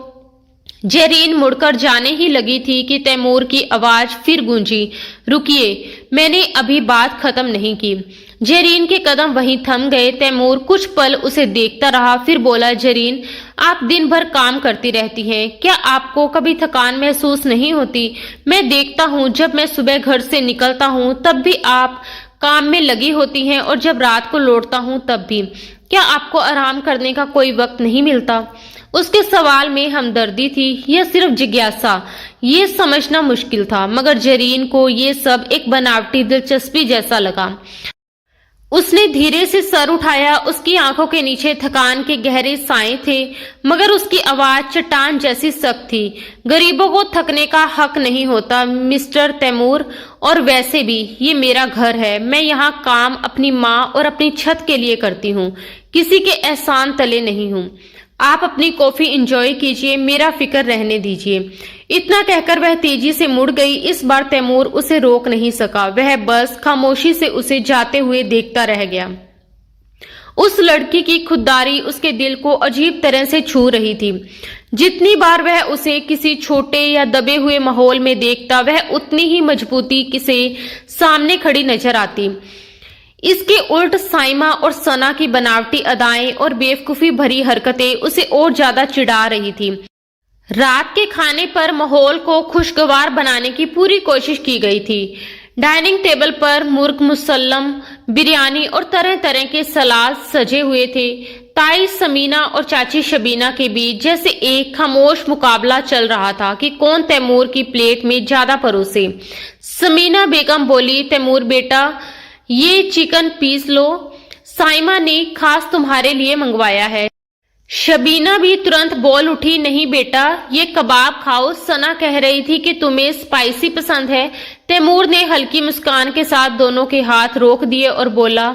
[SPEAKER 1] जरीन मुड़कर जाने ही लगी थी कि तैमूर की आवाज फिर गूंजी, रुकिए, मैंने अभी बात खत्म नहीं की। जरीन के कदम वहीं थम गए। तैमूर कुछ पल उसे देखता रहा, फिर बोला, जरीन, आप दिन भर काम करती रहती हैं, क्या आपको कभी थकान महसूस नहीं होती? मैं देखता हूँ जब मैं सुबह घर से निकलता हूँ तब भी आप काम में लगी होती हैं और जब रात को लौटता हूँ तब भी। क्या आपको आराम करने का कोई वक्त नहीं मिलता? उसके सवाल में हमदर्दी थी या सिर्फ जिज्ञासा, ये समझना मुश्किल था, मगर जरीन को ये सब एक बनावटी दिलचस्पी जैसा लगा। उसने धीरे से सर उठाया। उसकी आंखों के नीचे थकान के गहरे साए थे, मगर उसकी आवाज चट्टान जैसी सख्त थी। गरीबों को थकने का हक नहीं होता मिस्टर तैमूर, और वैसे भी ये मेरा घर है। मैं यहाँ काम अपनी माँ और अपनी छत के लिए करती हूँ, किसी के एहसान तले नहीं हूँ। आप अपनी कॉफी एंजॉय कीजिए, मेरा फिक्र रहने दीजिए। इतना कहकर वह तेजी से मुड़ गई। इस बार तैमूर उसे रोक नहीं सका, वह बस खामोशी से उसे जाते हुए देखता रह गया। उस लड़की की खुददारी उसके दिल को अजीब तरह से छू रही थी। जितनी बार वह उसे किसी छोटे या दबे हुए माहौल में देखता, वह उतनी ही मजबूती से सामने खड़ी नजर आती। इसके उल्ट साइमा और सना की बनावटी अदाएं और बेवकूफी भरी हरकतें उसे और ज्यादा चिढ़ा रही थी। रात के खाने पर माहौल को खुशगवार बनाने की पूरी कोशिश की गई थी। डाइनिंग टेबल पर मुर्ग मुसल्लम, बिरयानी और तरह तरह के सलाद सजे हुए थे। ताई समीना और चाची शबीना के बीच जैसे एक खामोश मुकाबला चल रहा था कि कौन तैमूर की प्लेट में ज्यादा परोसे। समीना बेगम बोली, तैमूर बेटा, ये चिकन पीस लो, साइमा ने खास तुम्हारे लिए मंगवाया है। शबीना भी तुरंत बोल उठी, नहीं बेटा, ये कबाब खाओ, सना कह रही थी कि तुम्हें स्पाइसी पसंद है। तैमूर ने हल्की मुस्कान के साथ दोनों के हाथ रोक दिए और बोला,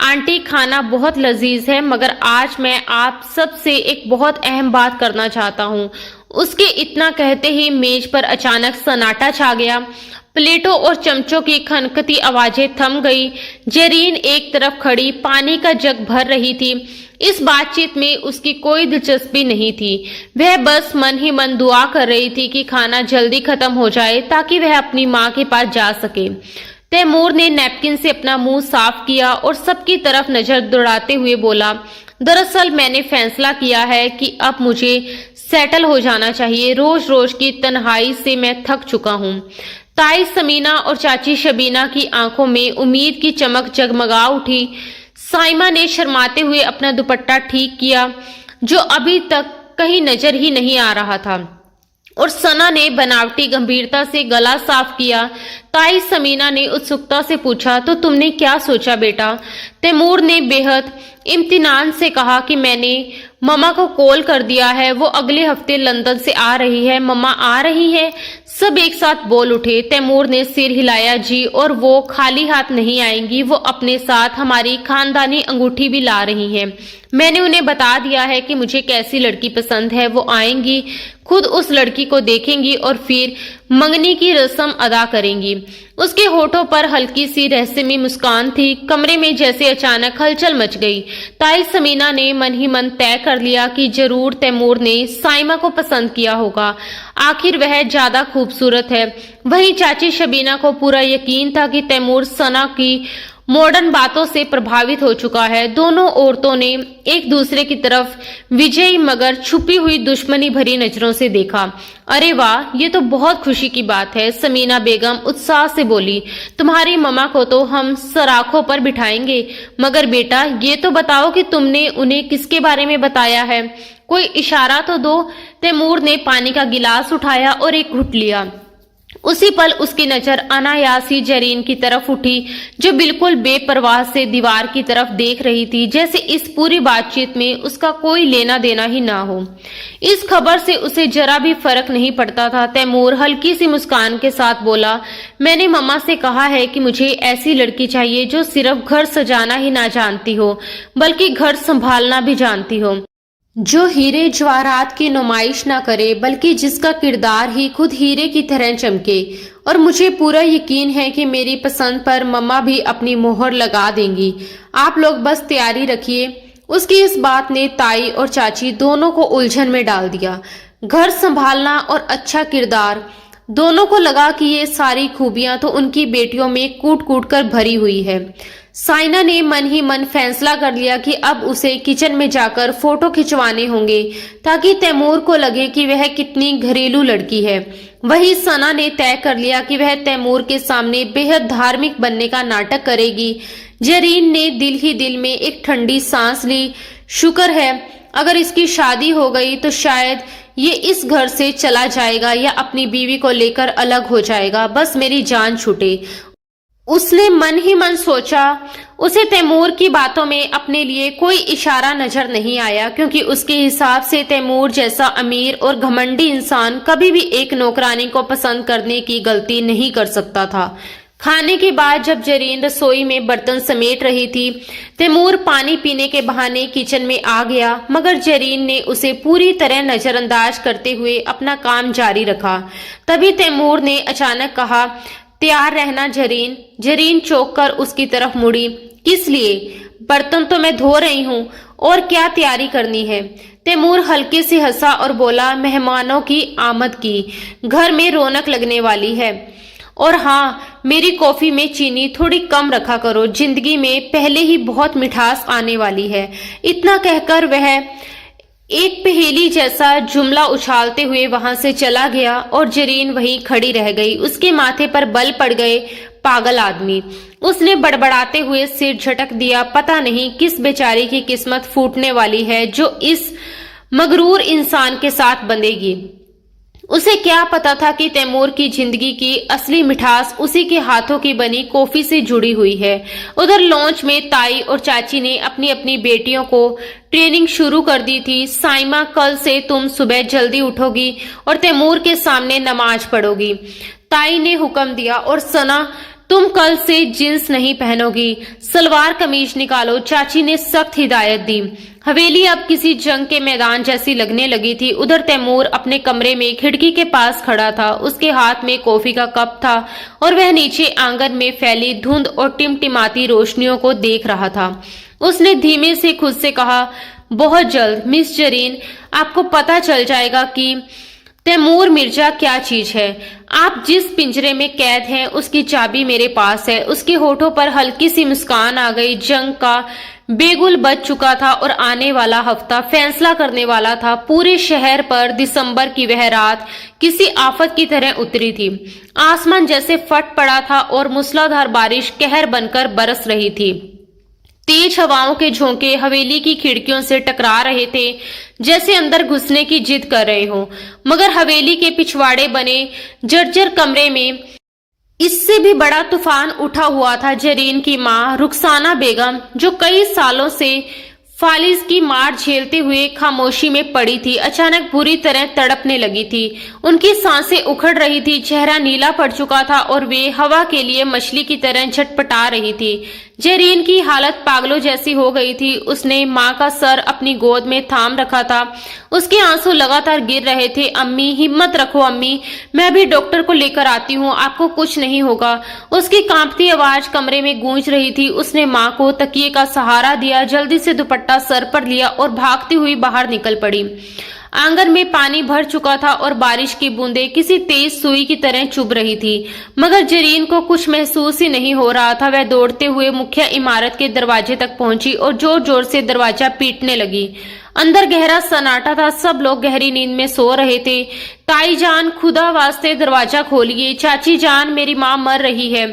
[SPEAKER 1] आंटी, खाना बहुत लजीज है, मगर आज मैं आप सबसे एक बहुत अहम बात करना चाहता हूँ। उसके इतना कहते ही मेज पर अचानक सन्नाटा छा गया। प्लेटों और चमचों की खनकती आवाजें थम गई। जेरीन एक तरफ खड़ी पानी का जग भर रही थी। इस बातचीत में उसकी कोई दिलचस्पी नहीं थी। वह बस मन ही मन दुआ कर रही थी कि खाना जल्दी खत्म हो जाए ताकि वह अपनी माँ के पास जा सके। तैमूर ने नैपकिन से अपना मुंह साफ किया और सबकी तरफ नजर दौड़ाते हुए बोला, दरअसल मैंने फैसला किया है कि अब मुझे सेटल हो जाना चाहिए। रोज रोज की तन्हाई से मैं थक चुका हूँ। ताई समीना और चाची शबीना की आंखों में उम्मीद की चमक जगमगा उठी। साइमा ने शर्माते हुए अपना दुपट्टा ठीक किया जो अभी तक कहीं नजर ही नहीं आ रहा था, और सना ने बनावटी गंभीरता से गला साफ किया। ताई समीना ने उत्सुकता से पूछा, तो तुमने क्या सोचा बेटा? तैमूर ने बेहद इम्तिनान से कहा कि मैंने मम्मा को कॉल कर दिया है, वो अगले हफ्ते लंदन से आ रही है। मम्मा आ रही है? सब एक साथ बोल उठे। तैमूर ने सिर हिलाया, जी, और वो खाली हाथ नहीं आएंगी, वो अपने साथ हमारी खानदानी अंगूठी भी ला रही हैं। मैंने उन्हें बता दिया है कि मुझे कैसी लड़की पसंद है। वो आएंगी, खुद उस लड़की को देखेंगी और फिर मंगनी की रस्म अदा करेंगी। उसके होठों पर हल्की सी रहस्यमयी मुस्कान थी। कमरे में जैसे अचानक हलचल मच गई। ताई समीना ने मन ही मन तय कर लिया कि जरूर तैमूर ने साइमा को पसंद किया होगा, आखिर वह ज्यादा खूबसूरत है। वहीं चाची शबीना को पूरा यकीन था कि तैमूर सना की मॉडर्न बातों से प्रभावित हो चुका है। दोनों औरतों ने एक दूसरे की तरफ विजयी मगर छुपी हुई दुश्मनी भरी नजरों से देखा। अरे वाह, ये तो बहुत खुशी की बात है, समीना बेगम उत्साह से बोली। तुम्हारी मम्मा को तो हम सराखों पर बिठाएंगे, मगर बेटा ये तो बताओ कि तुमने उन्हें किसके बारे में बताया है? कोई इशारा तो दो। तैमूर ने पानी का गिलास उठाया और एक घुट लिया। उसी पल उसकी नजर अनायास ही जेरीन की तरफ उठी, जो बिल्कुल बेपरवाह से दीवार की तरफ देख रही थी, जैसे इस पूरी बातचीत में उसका कोई लेना देना ही ना हो। इस खबर से उसे जरा भी फर्क नहीं पड़ता था। तैमूर हल्की सी मुस्कान के साथ बोला, मैंने मम्मा से कहा है कि मुझे ऐसी लड़की चाहिए जो सिर्फ घर सजाना ही ना जानती हो, बल्कि घर संभालना भी जानती हो, जो हीरे जवाहरात की नुमाइश ना करे, बल्कि जिसका किरदार ही खुद हीरे की तरह चमके। और मुझे पूरा यकीन है कि मेरी पसंद पर मम्मा भी अपनी मोहर लगा देंगी। आप लोग बस तैयारी रखिए। उसकी इस बात ने ताई और चाची दोनों को उलझन में डाल दिया। घर संभालना और अच्छा किरदार, दोनों को लगा कि ये सारी खूबियां तो उनकी बेटियों में कूट कूट कर भरी हुई है। साइना ने मन ही मन फैसला कर लिया कि अब उसे किचन में जाकर फोटो खिंचवाने होंगे ताकि तैमूर को लगे कि वह कितनी घरेलू लड़की है। वही सना ने तय कर लिया कि वह तैमूर के सामने बेहद धार्मिक बनने का नाटक करेगी। जेरीन ने दिल ही दिल में एक ठंडी सांस ली। शुक्र है, अगर इसकी शादी हो गई तो शायद ये इस घर से चला जाएगा या अपनी बीवी को लेकर अलग हो जाएगा, बस मेरी जान छूटे। उसने मन ही मन सोचा। उसे तैमूर की बातों में अपने लिए कोई इशारा नजर नहीं आया, क्योंकि उसके हिसाब से तैमूर जैसा अमीर और घमंडी इंसान कभी भी एक नौकरानी को पसंद करने की गलती नहीं कर सकता था। खाने के बाद जब जेरीन रसोई में बर्तन समेट रही थी, तैमूर पानी पीने के बहाने किचन में आ गया, मगर जेरीन ने उसे पूरी तरह नजरअंदाज करते हुए अपना काम जारी रखा। तभी तैमूर ने अचानक कहा, तैयार रहना जेरीन। जेरीन चौंक कर उसकी तरफ मुड़ी। किस लिए? बर्तन तो मैं धो रही हूँ, और क्या तैयारी करनी है? तैमूर हल्के से हंसा और बोला, मेहमानों की आमद की, घर में रौनक लगने वाली है। और हाँ, मेरी कॉफी में चीनी थोड़ी कम रखा करो, जिंदगी में पहले ही बहुत मिठास आने वाली है। इतना कहकर वह एक पहेली जैसा जुमला उछालते हुए वहां से चला गया और जेरीन वहीं खड़ी रह गई। उसके माथे पर बल पड़ गए। पागल आदमी, उसने बड़बड़ाते हुए सिर झटक दिया। पता नहीं किस बेचारी की किस्मत फूटने वाली है जो इस मगरूर इंसान के साथ बंधेगी। उसे क्या पता था कि तैमूर की जिंदगी की असली मिठास उसी के हाथों की बनी कॉफी से जुड़ी हुई है। उधर लॉन्च में ताई और चाची ने अपनी अपनी बेटियों को ट्रेनिंग शुरू कर दी थी। साइमा, कल से तुम सुबह जल्दी उठोगी और तैमूर के सामने नमाज पढ़ोगी, ताई ने हुक्म दिया। और सना, तुम कल से जींस नहीं पहनोगी, सलवार कमीज निकालो, चाची ने सख्त हिदायत दी। हवेली अब किसी जंग के मैदान जैसी लगने लगी थी। उधर तैमूर अपने कमरे में खिड़की के पास खड़ा था। उसके हाथ में कॉफी का कप था और वह नीचे आंगन में फैली धुंध और टिमटिमाती रोशनियों को देख रहा था। उसने धीमे से खुद से कहा, बहुत जल्द मिस जरीन, आपको पता चल जाएगा कि तैमूर मिर्जा क्या चीज है। आप जिस पिंजरे में कैद हैं उसकी चाबी मेरे पास है। उसके होठों पर हल्की सी मुस्कान आ गई। जंग का बेगुल बज चुका था और आने वाला हफ्ता फैसला करने वाला था। पूरे शहर पर दिसंबर की वह रात किसी आफत की तरह उतरी थी। आसमान जैसे फट पड़ा था और मूसलाधार बारिश कहर बनकर बरस रही थी। तेज हवाओं के झोंके हवेली की खिड़कियों से टकरा रहे थे, जैसे अंदर घुसने की जिद कर रहे हो। मगर हवेली के पिछवाड़े बने जर्जर कमरे में इससे भी बड़ा तूफान उठा हुआ था। जरीन की मां रुखसाना बेगम, जो कई सालों से फालिज की मार झेलते हुए खामोशी में पड़ी थी, अचानक बुरी तरह तड़पने लगी थी। उनकी सांसें उखड़ रही थी, चेहरा नीला पड़ चुका था और वे हवा के लिए मछली की तरह झटपटा रही थी। जरीन की हालत पागलों जैसी हो गई थी। उसने माँ का सर अपनी गोद में थाम रखा था। उसके आंसू लगातार गिर रहे थे। अम्मी, हिम्मत रखो अम्मी, मैं भी डॉक्टर को लेकर आती हूँ, आपको कुछ नहीं होगा। उसकी कांपती आवाज कमरे में गूंज रही थी। उसने माँ को तकिए का सहारा दिया, जल्दी से दुपट्टा सर पर लिया और भागती हुई बाहर निकल पड़ी। आंगन में पानी भर चुका था और बारिश की बूंदें किसी तेज सुई की तरह चुभ रही थी। मगर जरीन को कुछ महसूस ही नहीं हो रहा था। वह दौड़ते हुए मुख्य इमारत के दरवाजे तक पहुंची और जोर जोर से दरवाजा पीटने लगी। अंदर गहरा सन्नाटा था। सब लोग गहरी नींद में सो रहे थे। ताई जान, खुदा वास्ते दरवाजा खोलिए। चाची जान, मेरी माँ मर रही है,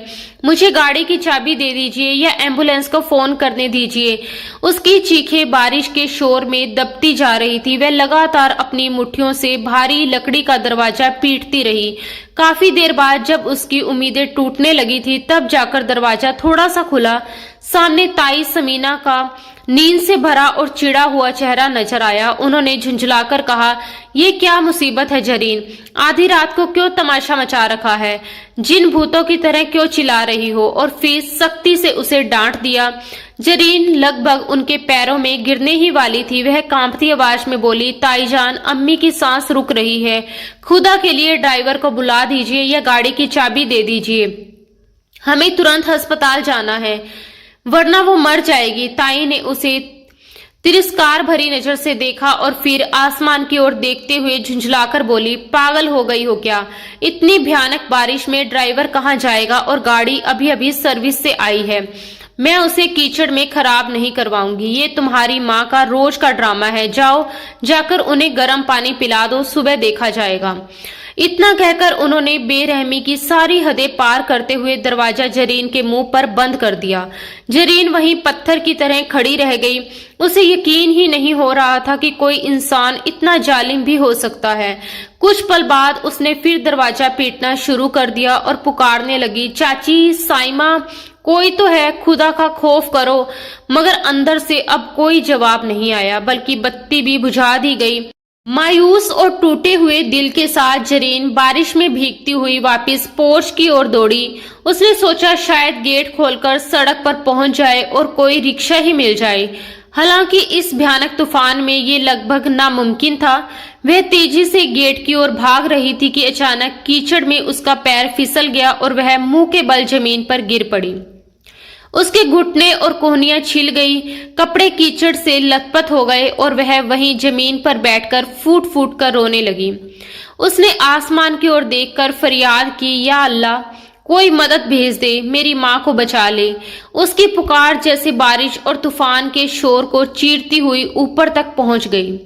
[SPEAKER 1] मुझे गाड़ी की चाबी दे दीजिए या एम्बुलेंस को फोन करने दीजिए। उसकी चीखें बारिश के शोर में दबती जा रही थी। वह लगातार अपनी मुट्ठियों से भारी लकड़ी का दरवाजा पीटती रही। काफी देर बाद जब उसकी उम्मीदें टूटने लगी थी, तब जाकर दरवाजा थोड़ा सा खुला। सामने ताई समीना का नींद से भरा और चिड़ा हुआ चेहरा नजर आया। उन्होंने झुंझलाकर कहा, ये क्या मुसीबत है जरीन? आधी रात को क्यों तमाशा मचा रखा है? जिन भूतों की तरह क्यों चिल्ला रही हो? और फिर सख्ती से उसे डांट दिया। जरीन लगभग उनके पैरों में गिरने ही वाली थी। वह कांपती आवाज में बोली, ताईजान, अम्मी की सांस रुक रही है, खुदा के लिए ड्राइवर को बुला दीजिए या गाड़ी की चाबी दे दीजिए, हमें तुरंत अस्पताल जाना है वरना वो मर जाएगी। ताई ने उसे तिरस्कार भरी नजर से देखा और फिर आसमान की ओर देखते हुए झुंझलाकर बोली, पागल हो गई हो क्या? इतनी भयानक बारिश में ड्राइवर कहाँ जाएगा? और गाड़ी अभी अभी सर्विस से आई है, मैं उसे कीचड़ में खराब नहीं करवाऊंगी। ये तुम्हारी माँ का रोज का ड्रामा है। जाओ, जाकर उन्हें गर्म पानी पिला दो, सुबह देखा जाएगा। इतना कहकर उन्होंने बेरहमी की सारी हदें पार करते हुए दरवाजा जरीन के मुंह पर बंद कर दिया। जरीन वहीं पत्थर की तरह खड़ी रह गई। उसे यकीन ही नहीं हो रहा था कि कोई इंसान इतना जालिम भी हो सकता है। कुछ पल बाद उसने फिर दरवाजा पीटना शुरू कर दिया और पुकारने लगी, चाची, साइमा, कोई तो है, खुदा का खौफ करो। मगर अंदर से अब कोई जवाब नहीं आया, बल्कि बत्ती भी बुझा दी गई। मायूस और टूटे हुए दिल के साथ जरीन बारिश में भीगती हुई वापस पोर्च की ओर दौड़ी। उसने सोचा शायद गेट खोलकर सड़क पर पहुंच जाए और कोई रिक्शा ही मिल जाए। हालांकि इस भयानक तूफान में ये लगभग नामुमकिन था। वह तेजी से गेट की ओर भाग रही थी कि अचानक कीचड़ में उसका पैर फिसल गया और वह मुंह के बल जमीन पर गिर पड़ी। उसके घुटने और कोहनियां छिल गई, कपड़े कीचड़ से लथपथ हो गए और वह वहीं जमीन पर बैठकर फूट फूट कर रोने लगी। उसने आसमान की ओर देखकर फरियाद की, या अल्लाह, कोई मदद भेज दे, मेरी माँ को बचा ले। उसकी पुकार जैसे बारिश और तूफान के शोर को चीरती हुई ऊपर तक पहुंच गई।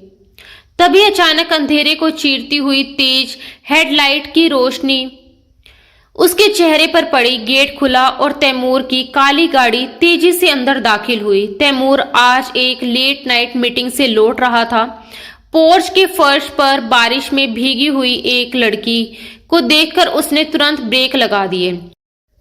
[SPEAKER 1] तभी अचानक अंधेरे को चीरती हुई तेज हेडलाइट की रोशनी उसके चेहरे पर पड़ी। गेट खुला और तैमूर की काली गाड़ी तेजी से अंदर दाखिल हुई। तैमूर आज एक लेट नाइट मीटिंग से लौट रहा था। पोर्च के फर्श पर बारिश में भीगी हुई एक लड़की को देखकर उसने तुरंत ब्रेक लगा दिए।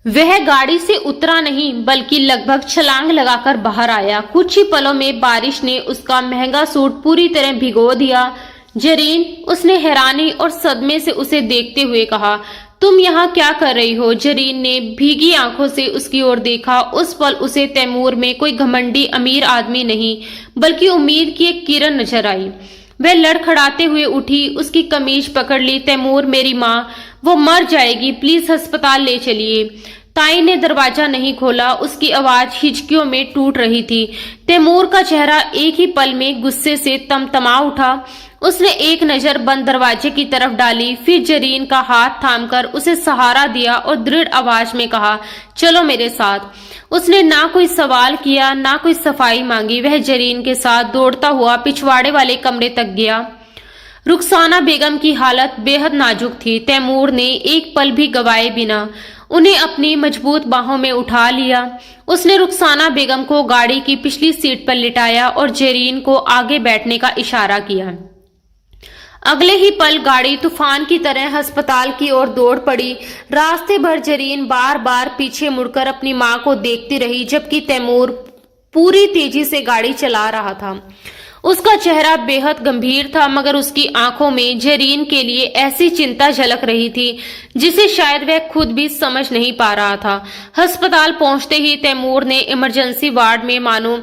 [SPEAKER 1] वह गाड़ी से उतरा नहीं, बल्कि लगभग छलांग लगाकर बाहर आया। कुछ ही पलों में बारिश ने उसका महंगा सूट पूरी तरह भिगो दिया। जरीन, उसने हैरानी और सदमे से उसे देखते हुए कहा, तुम यहाँ क्या कर रही हो? जरीन ने भीगी आंखों से उसकी ओर देखा। उस पल उसे तैमूर में कोई घमंडी अमीर आदमी नहीं बल्कि उम्मीद की एक किरण नजर आई। वह लड़खड़ाते हुए उठी, उसकी कमीज पकड़ ली। तैमूर, मेरी माँ, वो मर जाएगी, प्लीज अस्पताल ले चलिए। ताई ने दरवाजा नहीं खोला, उसकी आवाज हिचकियों में टूट रही थी। तैमूर का चेहरा एक ही पल में गुस्से से तमतमा उठा। उसने एक नजर बंद दरवाजे की तरफ डाली, फिर जरीन का हाथ थामकर उसे सहारा दिया और दृढ़ आवाज में कहा, चलो मेरे साथ। उसने ना कोई सवाल किया, ना कोई सफाई मांगी। वह जरीन के साथ दौड़ता हुआ पिछवाड़े वाले कमरे तक गया। रुखसाना बेगम की हालत बेहद नाजुक थी। तैमूर ने एक पल भी गवाए बिना उन्हें अपनी मजबूत बाहों में उठा लिया। उसने रुखसाना बेगम को गाड़ी की पिछली सीट पर लिटाया और जरीन को आगे बैठने का इशारा किया। अगले ही पल गाड़ी तूफान की तरह अस्पताल की ओर दौड़ पड़ी। रास्ते भर जरीन बार बार पीछे मुड़कर अपनी मां को देखती रही, जबकि तैमूर पूरी तेजी से गाड़ी चला रहा था। उसका चेहरा बेहद गंभीर था, मगर उसकी आंखों में जरीन के लिए ऐसी चिंता झलक रही थी जिसे शायद वह खुद भी समझ नहीं पा रहा था। अस्पताल पहुंचते ही तैमूर ने इमरजेंसी वार्ड में मानो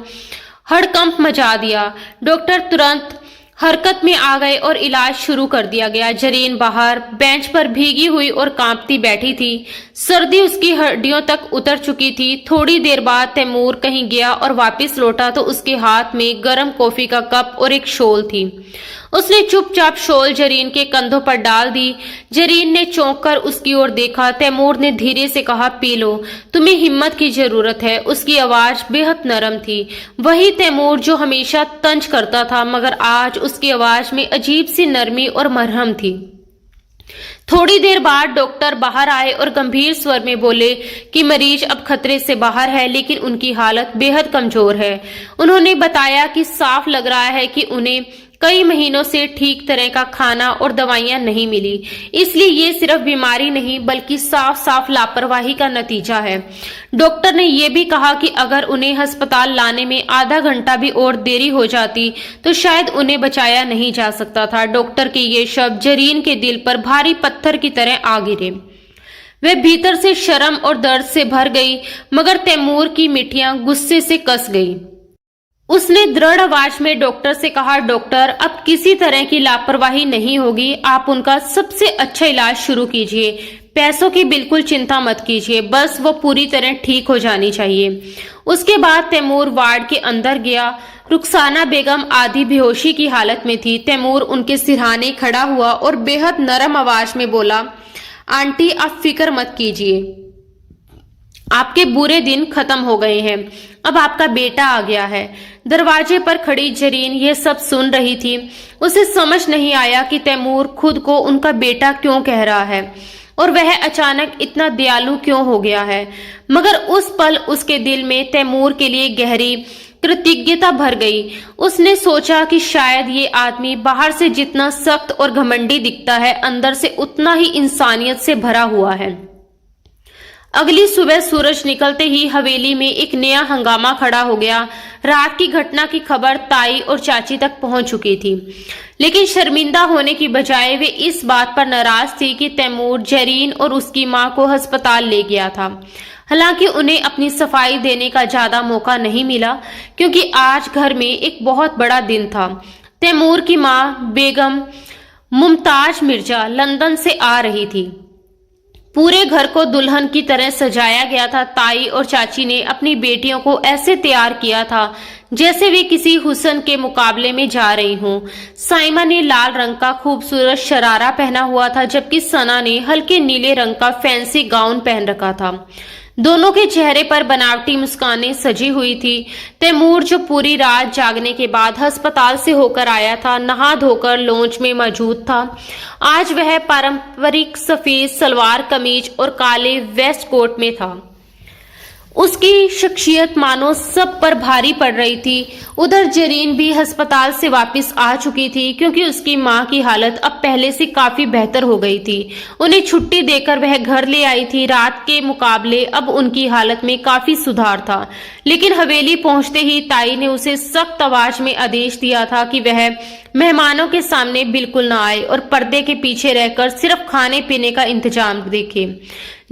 [SPEAKER 1] हड़कंप मचा दिया। डॉक्टर तुरंत हरकत में आ गए और इलाज शुरू कर दिया गया। जरीन बाहर बेंच पर भीगी हुई और कांपती बैठी थी। सर्दी उसकी हड्डियों तक उतर चुकी थी। थोड़ी देर बाद तैमूर कहीं गया और वापस लौटा तो उसके हाथ में गर्म कॉफी का कप और एक शॉल थी। उसने चुपचाप शॉल जरीन के कंधों पर डाल दी। जरीन ने चौंक कर उसकी ओर देखा। तैमूर ने धीरे से कहा, पी लो, तुम्हें हिम्मत की जरूरत है। उसकी आवाज बेहद नरम थी। वही तैमूर जो हमेशा तंज करता था, मगर आज उसकी आवाज में अजीब सी नरमी और मरहम थी। थोड़ी देर बाद डॉक्टर बाहर आए और गंभीर स्वर में बोले कि मरीज अब खतरे से बाहर है, लेकिन उनकी हालत बेहद कमजोर है। उन्होंने बताया कि साफ लग रहा है कि उन्हें कई महीनों से ठीक तरह का खाना और दवाइयां नहीं मिली, इसलिए ये सिर्फ बीमारी नहीं बल्कि साफ साफ लापरवाही का नतीजा है। डॉक्टर ने यह भी कहा कि अगर उन्हें अस्पताल लाने में आधा घंटा भी और देरी हो जाती तो शायद उन्हें बचाया नहीं जा सकता था। डॉक्टर के ये शब्द जरीन के दिल पर भारी पत्थर की तरह आ गिरे। वह भीतर से शर्म और दर्द से भर गई, मगर तैमूर की मिठियां गुस्से से कस गई। उसने दृढ़ आवाज में डॉक्टर से कहा, डॉक्टर, अब किसी तरह की लापरवाही नहीं होगी। आप उनका सबसे अच्छा इलाज शुरू कीजिए। पैसों की बिल्कुल चिंता मत कीजिए, बस वो पूरी तरह ठीक हो जानी चाहिए। उसके बाद तैमूर वार्ड के अंदर गया। रुखसाना बेगम आधी बेहोशी की हालत में थी। तैमूर उनके सिरहाने खड़ा हुआ और बेहद नरम आवाज में बोला, आंटी, आप फिक्र मत कीजिए, आपके बुरे दिन खत्म हो गए हैं। अब आपका बेटा आ गया है। दरवाजे पर खड़ी जरीन ये सब सुन रही थी। उसे समझ नहीं आया कि तैमूर खुद को उनका बेटा क्यों कह रहा है और वह अचानक इतना दयालु क्यों हो गया है। मगर उस पल उसके दिल में तैमूर के लिए गहरी कृतज्ञता भर गई। उसने सोचा कि शायद ये आदमी बाहर से जितना सख्त और घमंडी दिखता है, अंदर से उतना ही इंसानियत से भरा हुआ है। अगली सुबह सूरज निकलते ही हवेली में एक नया हंगामा खड़ा हो गया। रात की घटना की खबर ताई और चाची तक पहुंच चुकी थी, लेकिन शर्मिंदा होने की बजाय वे इस बात पर नाराज थी कि तैमूर जरीन और उसकी मां को अस्पताल ले गया था। हालांकि उन्हें अपनी सफाई देने का ज्यादा मौका नहीं मिला, क्योंकि आज घर में एक बहुत बड़ा दिन था। तैमूर की मां बेगम मुमताज मिर्जा लंदन से आ रही थी। पूरे घर को दुल्हन की तरह सजाया गया था। ताई और चाची ने अपनी बेटियों को ऐसे तैयार किया था जैसे वे किसी हुस्न के मुकाबले में जा रही हों। साइमा ने लाल रंग का खूबसूरत शरारा पहना हुआ था, जबकि सना ने हल्के नीले रंग का फैंसी गाउन पहन रखा था। दोनों के चेहरे पर बनावटी मुस्कानें सजी हुई थी। तैमूर, जो पूरी रात जागने के बाद अस्पताल से होकर आया था, नहा धोकर लॉन्च में मौजूद था। आज वह पारंपरिक सफेद सलवार कमीज और काले वेस्ट कोट में था। उसकी शख्सियत मानो सब पर भारी पड़ रही थी। उधर जरीन भी अस्पताल से वापस आ चुकी थी क्योंकि उसकी मां की हालत अब पहले से काफी बेहतर हो गई थी। उन्हें छुट्टी देकर वह घर ले आई थी। रात के मुकाबले अब उनकी हालत में काफी सुधार था, लेकिन हवेली पहुंचते ही ताई ने उसे सख्त आवाज में आदेश दिया था कि वह मेहमानों के सामने बिल्कुल ना आए और पर्दे के पीछे रहकर सिर्फ खाने पीने का इंतजाम देखे।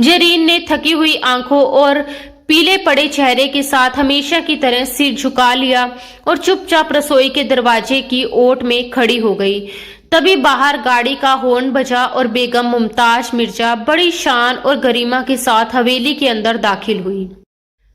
[SPEAKER 1] जरीन ने थकी हुई आंखों और पीले पड़े चेहरे के साथ हमेशा की तरह सिर झुका लिया और चुपचाप रसोई के दरवाजे की ओट में खड़ी हो गई। तभी बाहर गाड़ी का हॉर्न बजा और बेगम मुमताज मिर्जा बड़ी शान और गरिमा के साथ हवेली के अंदर दाखिल हुई।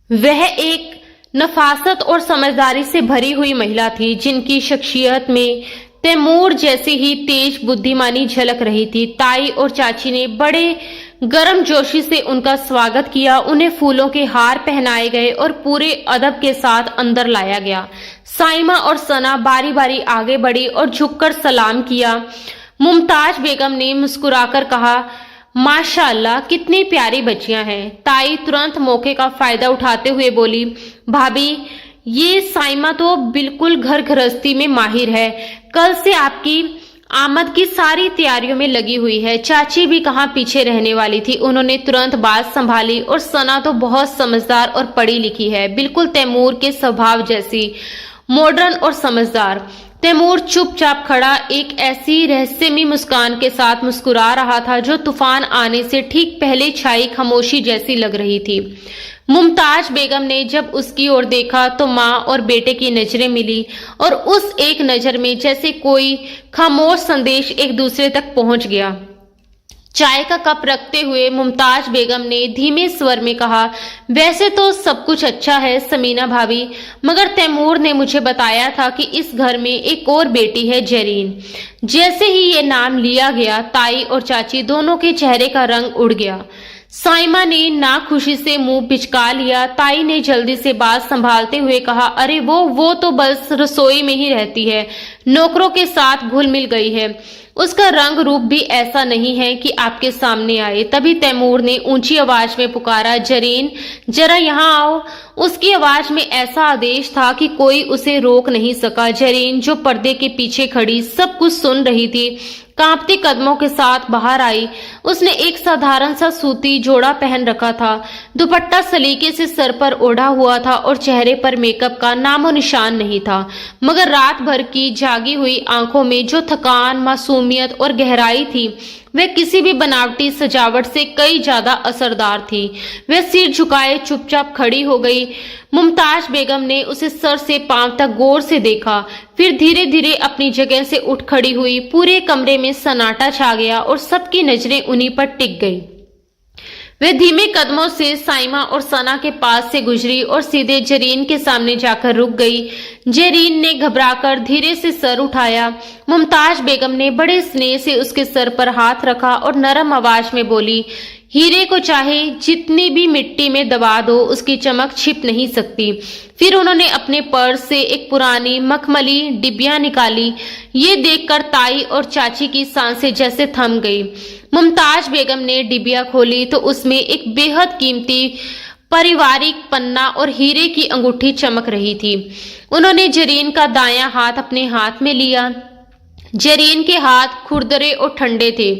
[SPEAKER 1] वह एक नफासत और समझदारी से भरी हुई महिला थी जिनकी शख्सियत में तैमूर जैसी ही तेज बुद्धिमानी झलक रही थी। ताई और चाची ने बड़े गर्मजोशी से उनका स्वागत किया। उन्हें फूलों के हार पहनाए गए और पूरे अदब के साथ अंदर लाया गया। साइमा और सना बारी बारी आगे बढ़ी और झुककर सलाम किया। मुमताज बेगम ने मुस्कुराकर कहा, माशाअल्लाह, कितनी प्यारी बच्चियां हैं। ताई तुरंत मौके का फायदा उठाते हुए बोली, भाभी, ये साइमा तो बिल्कुल घर गृहस्थी में माहिर है। कल से आपकी आमद की सारी तैयारियों में लगी हुई है। चाची भी कहाँ पीछे रहने वाली थी। उन्होंने तुरंत बात संभाली, और सना तो बहुत समझदार और पढ़ी लिखी है, बिल्कुल तैमूर के स्वभाव जैसी, मॉडर्न और समझदार। तैमूर चुपचाप खड़ा एक ऐसी रहस्यमयी मुस्कान के साथ मुस्कुरा रहा था जो तूफान आने से ठीक पहले छाई खामोशी जैसी लग रही थी। मुमताज बेगम ने जब उसकी ओर देखा तो माँ और बेटे की नजरें मिली, और उस एक नजर में जैसे कोई खामोश संदेश एक दूसरे तक पहुंच गया। चाय का कप रखते हुए मुमताज बेगम ने धीमे स्वर में कहा, वैसे तो सब कुछ अच्छा है समीना भाभी, मगर तैमूर ने मुझे बताया था कि इस घर में एक और बेटी है, जरीन। जैसे ही ये नाम लिया गया, ताई और चाची दोनों के चेहरे का रंग उड़ गया। साइमा ने नाखुशी से मुंह पिचका लिया। ताई ने जल्दी से बात संभालते हुए कहा, अरे वो तो बस रसोई में ही रहती है, नौकरों के साथ घुल मिल गई है। उसका रंग रूप भी ऐसा नहीं है कि आपके सामने आए। तभी तैमूर ने ऊंची आवाज में पुकारा, जरीन, जरा यहाँ आओ। उसकी आवाज में ऐसा आदेश था कि कोई उसे रोक नहीं सका। जरीन, जो पर्दे के पीछे खड़ी सब कुछ सुन रही थी, कांपते कदमों के साथ बाहर आई। उसने एक साधारण सा सूती जोड़ा पहन रखा था। दुपट्टा सलीके से सर पर ओढ़ा हुआ था और चेहरे पर मेकअप का नामो निशान नहीं था, मगर रात भर की जागी हुई आंखों में जो थकान, मासूमियत और गहराई थी, वह किसी भी बनावटी सजावट से कई ज्यादा असरदार थी। वह सिर झुकाए चुपचाप खड़ी हो गई। मुमताज बेगम ने उसे सर से पांव तक गौर से देखा, फिर धीरे धीरे अपनी जगह से उठ खड़ी हुई। पूरे कमरे में सन्नाटा छा गया और सबकी नजरें उन्हीं पर टिक गई। वह धीमे कदमों से साइमा और सना के पास से गुजरी और सीधे जरीन के सामने जाकर रुक गई। जरीन ने घबराकर धीरे से सर उठाया। मुमताज बेगम ने बड़े स्नेह से उसके सर पर हाथ रखा और नरम आवाज में बोली, हीरे को चाहे जितनी भी मिट्टी में दबा दो, उसकी चमक छिप नहीं सकती। फिर उन्होंने अपने पर्स से एक पुरानी मखमली डिबिया निकाली। ये देखकर ताई और चाची की सांसें जैसे थम गई। मुमताज बेगम ने डिबिया खोली तो उसमें एक बेहद कीमती पारिवारिक पन्ना और हीरे की अंगूठी चमक रही थी। उन्होंने जरीन का दायां हाथ अपने हाथ में लिया। जरीन के हाथ खुरदरे और ठंडे थे।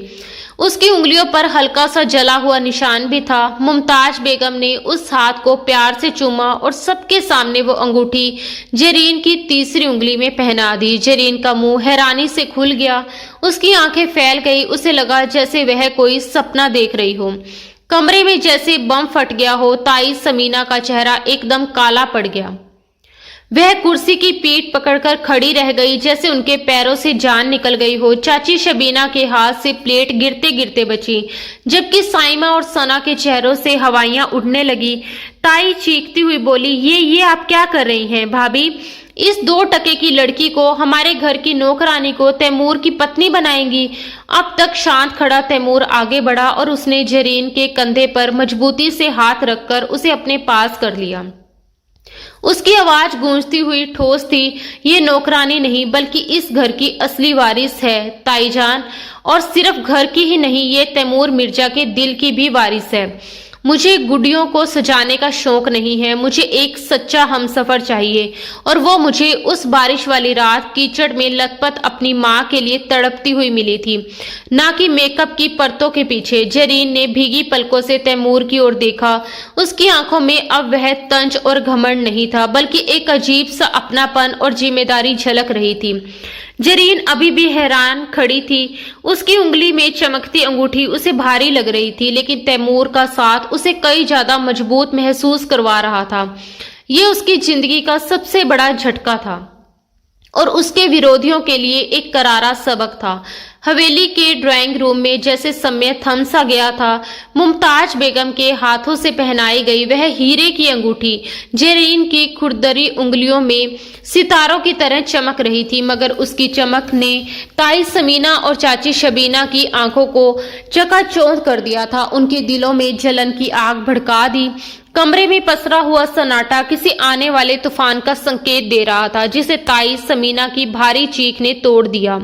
[SPEAKER 1] उसकी उंगलियों पर हल्का सा जला हुआ निशान भी था। मुमताज बेगम ने उस हाथ को प्यार से चूमा और सबके सामने वो अंगूठी जरीन की तीसरी उंगली में पहना दी। जरीन का मुंह हैरानी से खुल गया, उसकी आंखें फैल गई। उसे लगा जैसे वह कोई सपना देख रही हो। कमरे में जैसे बम फट गया हो। ताई समीना का चेहरा एकदम काला पड़ गया। वह कुर्सी की पीठ पकड़कर खड़ी रह गई जैसे उनके पैरों से जान निकल गई हो। चाची शबीना के हाथ से प्लेट गिरते गिरते बची, जबकि साइमा और सना के चेहरों से हवाइयां उड़ने लगी। ताई चीखती हुई बोली, ये आप क्या कर रही हैं भाभी? इस 2 टके की लड़की को, हमारे घर की नौकरानी को तैमूर की पत्नी बनाएंगी? अब तक शांत खड़ा तैमूर आगे बढ़ा और उसने जरीन के कंधे पर मजबूती से हाथ रखकर उसे अपने पास कर लिया। उसकी आवाज गूंजती हुई ठोस थी, ये नौकरानी नहीं बल्कि इस घर की असली वारिस है ताईजान, और सिर्फ घर की ही नहीं, ये तैमूर मिर्जा के दिल की भी वारिस है। मुझे गुड्डियों को सजाने का शौक नहीं है, मुझे एक सच्चा हमसफर चाहिए। और वो मुझे उस बारिश वाली रात कीचड़ में लथपथ अपनी माँ के लिए तड़पती हुई मिली थी, ना कि मेकअप की परतों के पीछे। जरीन ने भीगी पलकों से तैमूर की ओर देखा। उसकी आंखों में अब वह तंज और घमंड नहीं था, बल्कि एक अजीब सा अपनापन और जिम्मेदारी झलक रही थी। जरीन अभी भी हैरान खड़ी थी। उसकी उंगली में चमकती अंगूठी उसे भारी लग रही थी, लेकिन तैमूर का साथ उसे कई ज्यादा मजबूत महसूस करवा रहा था। ये उसकी जिंदगी का सबसे बड़ा झटका था और उसके विरोधियों के लिए एक करारा सबक था। हवेली के ड्राइंग रूम में जैसे समय थम सा गया था। मुमताज बेगम के हाथों से पहनाई गई वह हीरे की अंगूठी जरीन की खुरदरी उंगलियों में सितारों की तरह चमक रही थी, मगर उसकी चमक ने ताई समीना और चाची शबीना की आंखों को चकाचौंध कर दिया था। उनके दिलों में जलन की आग भड़का दी। कमरे में पसरा हुआ सन्नाटा किसी आने वाले तूफान का संकेत दे रहा था, जिसे ताई समीना की भारी चीख ने तोड़ दिया।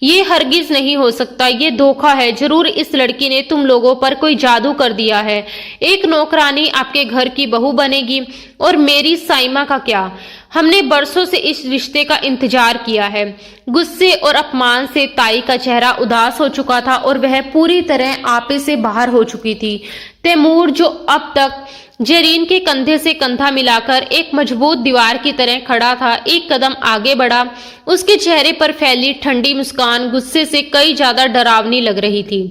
[SPEAKER 1] ये हरगिज नहीं हो सकता, ये धोखा है। जरूर इस लड़की ने तुम लोगों पर कोई जादू कर दिया है। एक नौकरानी आपके घर की बहू बनेगी, और मेरी साइमा का क्या? हमने बरसों से इस रिश्ते का इंतजार किया है। गुस्से और अपमान से ताई का चेहरा उदास हो चुका था और वह पूरी तरह आपे से बाहर हो चुकी थी। तैमूर, जो अब तक जरीन के कंधे से कंधा मिलाकर एक मजबूत दीवार की तरह खड़ा था, एक कदम आगे बढ़ा। उसके चेहरे पर फैली ठंडी मुस्कान गुस्से से कई ज्यादा डरावनी लग रही थी।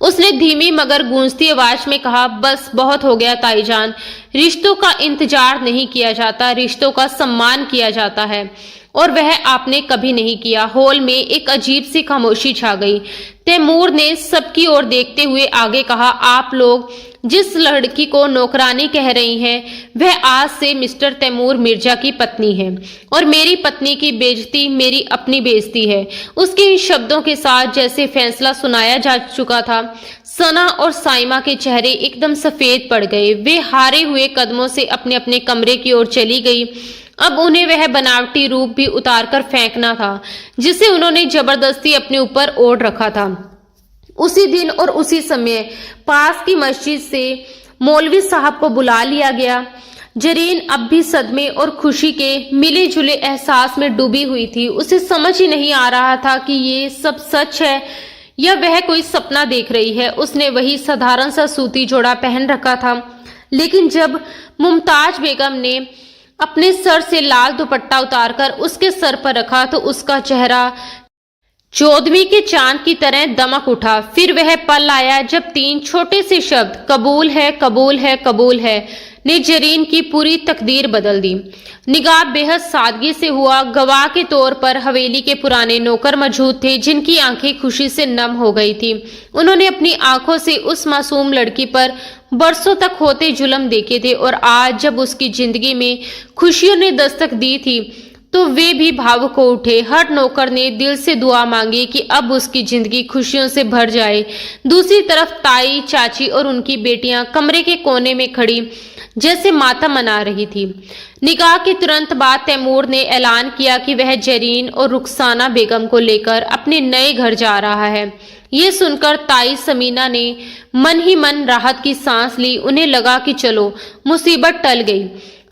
[SPEAKER 1] उसने धीमी मगर गूंजती आवाज में कहा, बस बहुत हो गया ताईजान। रिश्तों का इंतजार नहीं किया जाता, रिश्तों का सम्मान किया जाता है, और वह आपने कभी नहीं किया। हॉल में एक अजीब सी खामोशी छा गई। तैमूर ने सबकी ओर देखते हुए आगे कहा, आप लोग जिस लड़की को नौकरानी कह रही हैं, वह आज से मिस्टर तैमूर मिर्जा की पत्नी है, और मेरी पत्नी की बेइज्जती मेरी अपनी बेइज्जती है। उसके इन शब्दों के साथ जैसे फैसला सुनाया जा चुका था, सना और साइमा के चेहरे एकदम सफेद पड़ गए। वे हारे हुए कदमों से अपने अपने कमरे की ओर चली गई। अब उन्हें वह बनावटी रूप भी उतारकर फेंकना था, जिसे उन्होंने जबरदस्ती अपने ऊपर ओढ़ रखा था। उसी दिन और उसी समय पास की मस्जिद से मौलवी साहब को बुला लिया गया। जरीन अब भी सदमे और खुशी के मिले जुले एहसास में डूबी हुई थी। उसे समझ ही नहीं आ रहा था कि ये सब सच है या वह कोई सपना देख रही है। उसने वही साधारण सा सूती जोड़ा पहन रखा था, लेकिन जब मुमताज बेगम ने अपने सर से लाल दुपट्टा उतारकर उसके सर पर रखा तो उसका चेहरा चौदहवीं के चांद की तरह दमक उठा। फिर वह पल आया जब तीन छोटे से शब्द कबूल है, कबूल है, कबूल है ने जरीन की पूरी तकदीर बदल दी। निकाह बेहद सादगी से हुआ। गवाह के तौर पर हवेली के पुराने नौकर मौजूद थे, जिनकी आंखें खुशी से नम हो गई थी। उन्होंने अपनी आंखों से उस मासूम लड़की पर बरसों तक होते जुल्म देखे थे, और आज जब उसकी जिंदगी में खुशियों ने दस्तक दी थी तो वे भी भावुक हो उठे। हर नौकर ने दिल से दुआ मांगी कि अब उसकी जिंदगी खुशियों से भर जाए। दूसरी तरफ ताई, चाची और उनकी बेटियां कमरे के कोने में खड़ी जैसे मातम मना रही थी। निकाह के तुरंत बाद तैमूर ने ऐलान किया कि वह जरीन और रुखसाना बेगम को लेकर अपने नए घर जा रहा है। ये सुनकर ताई समीना ने मन ही मन राहत की सांस ली। उन्हें लगा कि चलो मुसीबत टल गई,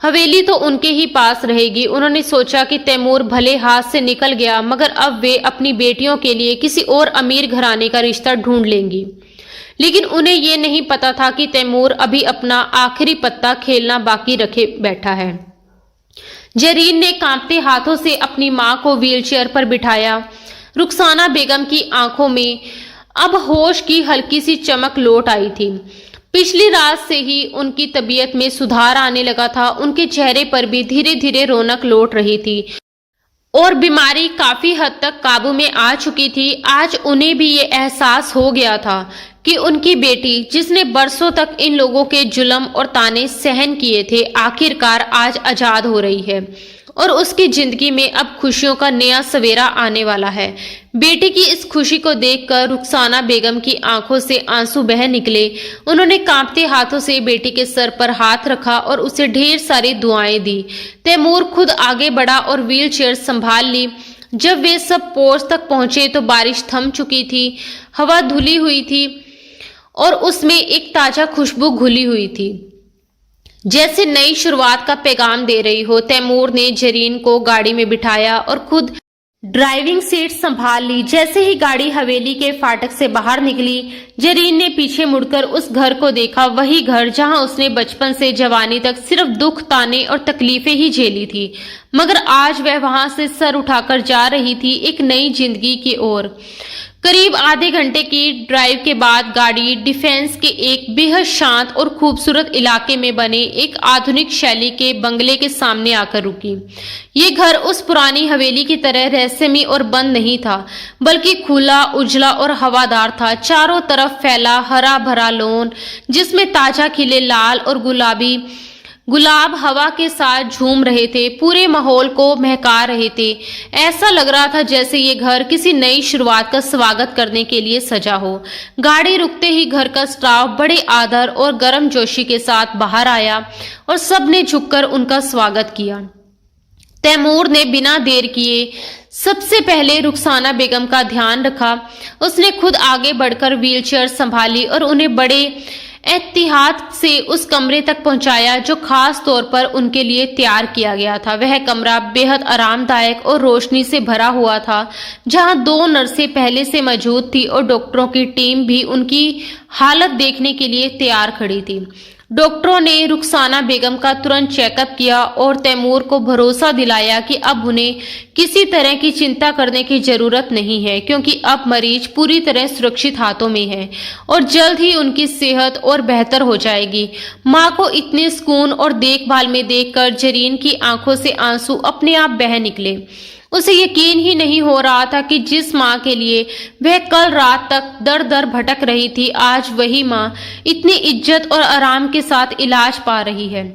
[SPEAKER 1] हवेली तो उनके ही पास रहेगी। उन्होंने सोचा कि तैमूर भले हाथ से निकल गया, मगर अब वे अपनी बेटियों के लिए किसी और अमीर घराने का रिश्ता ढूंढ लेंगी। लेकिन उन्हें ये नहीं पता था कि तैमूर अभी अपना आखिरी पत्ता खेलना बाकी रखे बैठा है। जरीन ने कांपते हाथों से अपनी मां को व्हीलचेयर पर बिठाया। रुखसाना बेगम की आंखों में अब होश की हल्की सी चमक लौट आई थी। पिछली रात से ही उनकी तबीयत में सुधार आने लगा था। उनके चेहरे पर भी धीरे धीरे रौनक लौट रही थी और बीमारी काफी हद तक काबू में आ चुकी थी। आज उन्हें भी ये एहसास हो गया था कि उनकी बेटी, जिसने बरसों तक इन लोगों के जुल्म और ताने सहन किए थे, आखिरकार आज आजाद हो रही है और उसकी जिंदगी में अब खुशियों का नया सवेरा आने वाला है। बेटी की इस खुशी को देखकर रुखसाना बेगम की आंखों से आंसू बह निकले। उन्होंने कांपते हाथों से बेटी के सर पर हाथ रखा और उसे ढेर सारी दुआएं दी। तैमूर खुद आगे बढ़ा और व्हीलचेयर संभाल ली। जब वे सब पोर्च तक पहुंचे तो बारिश थम चुकी थी, हवा धुली हुई थी और उसमें एक ताजा खुशबू घुली हुई थी, जैसे नई शुरुआत का पैगाम दे रही हो। तैमूर ने जरीन को गाड़ी में बिठाया और खुद ड्राइविंग सीट संभाल ली। जैसे ही गाड़ी हवेली के फाटक से बाहर निकली, जरीन ने पीछे मुड़कर उस घर को देखा, वही घर जहां उसने बचपन से जवानी तक सिर्फ दुख, ताने और तकलीफें ही झेली थी। मगर आज वह वहां से सर उठाकर जा रही थी एक नई जिंदगी की ओर। करीब आधे घंटे की ड्राइव के बाद गाड़ी डिफेंस के एक बेहद शांत और खूबसूरत इलाके में बने एक आधुनिक शैली के बंगले के सामने आकर रुकी। ये घर उस पुरानी हवेली की तरह रहस्यमय और बंद नहीं था, बल्कि खुला, उजला और हवादार था। चारों तरफ फैला हरा भरा लॉन, जिसमें ताजा खिले लाल और गुलाबी गुलाब हवा के साथ झूम रहे थे, पूरे माहौल को महका रहे थे। ऐसा लग रहा था जैसे ये घर किसी नई शुरुआत का स्वागत करने के लिए सजा हो। गाड़ी रुकते ही घर का स्टाफ बड़े आदर और गर्मजोशी के साथ बाहर आया और सबने झुककर उनका स्वागत किया। तैमूर ने बिना देर किए सबसे पहले रुखसाना बेगम का ध्यान रखा। उसने खुद आगे बढ़कर व्हीलचेयर संभाली और उन्हें बड़े एहतियात से उस कमरे तक पहुंचाया जो खास तौर पर उनके लिए तैयार किया गया था। वह कमरा बेहद आरामदायक और रोशनी से भरा हुआ था, जहां 2 नर्सें पहले से मौजूद थी और डॉक्टरों की टीम भी उनकी हालत देखने के लिए तैयार खड़ी थी। डॉक्टरों ने रुखसाना बेगम का तुरंत चेकअप किया और तैमूर को भरोसा दिलाया कि अब उन्हें किसी तरह की चिंता करने की जरूरत नहीं है, क्योंकि अब मरीज पूरी तरह सुरक्षित हाथों में है और जल्द ही उनकी सेहत और बेहतर हो जाएगी। मां को इतने सुकून और देखभाल में देखकर जरीन की आंखों से आंसू अपने आप बह निकले। उसे यकीन ही नहीं हो रहा था कि जिस माँ के लिए वह कल रात तक दर दर भटक रही थी, आज वही माँ इतनी इज्जत और आराम के साथ इलाज पा रही है।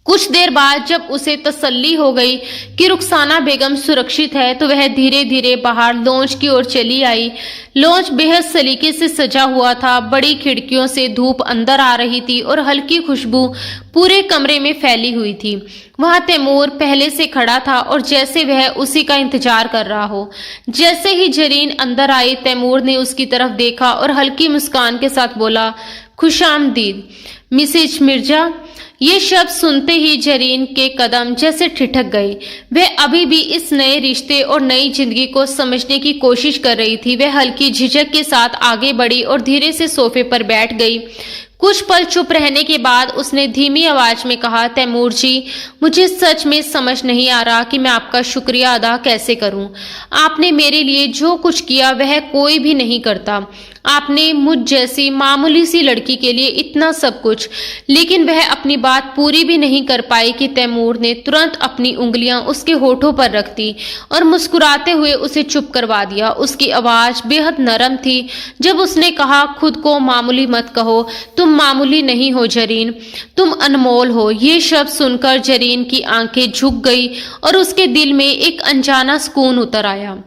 [SPEAKER 1] कुछ देर बाद जब उसे तसल्ली हो गई कि रुखसाना बेगम सुरक्षित है, तो वह धीरे धीरे बाहर लॉन्च की ओर चली आई। लॉन्च बेहद सलीके से सजा हुआ था, बड़ी खिड़कियों से धूप अंदर आ रही थी और हल्की खुशबू पूरे कमरे में फैली हुई थी। वहां तैमूर पहले से खड़ा था और जैसे वह उसी का इंतजार कर रहा हो। जैसे ही जरीन अंदर आई, तैमूर ने उसकी तरफ देखा और हल्की मुस्कान के साथ बोला, खुशामदीद मिसेज मिर्जा। ये शब्द सुनते ही जरीन के कदम जैसे ठिठक गए। वह अभी भी इस नए रिश्ते और नई जिंदगी को समझने की कोशिश कर रही थी। वह हल्की झिझक के साथ आगे बढ़ी और धीरे से सोफे पर बैठ गई। कुछ पल चुप रहने के बाद उसने धीमी आवाज में कहा, तैमूर जी, मुझे सच में समझ नहीं आ रहा कि मैं आपका शुक्रिया अदा कैसे करूं। आपने मेरे लिए जो कुछ किया वह कोई भी नहीं करता। आपने मुझ जैसी मामूली सी लड़की के लिए इतना सब कुछ, लेकिन वह अपनी बात पूरी भी नहीं कर पाई कि तैमूर ने तुरंत अपनी उंगलियां उसके होठों पर रख दी और मुस्कुराते हुए उसे चुप करवा दिया। उसकी आवाज बेहद नरम थी जब उसने कहा, खुद को मामूली मत कहो, तुम मामूली नहीं हो जरीन, तुम अनमोल हो। ये शब्द सुनकर जरीन की आंखें झुक गई और उसके दिल में एक अनजाना सुकून उतर आया।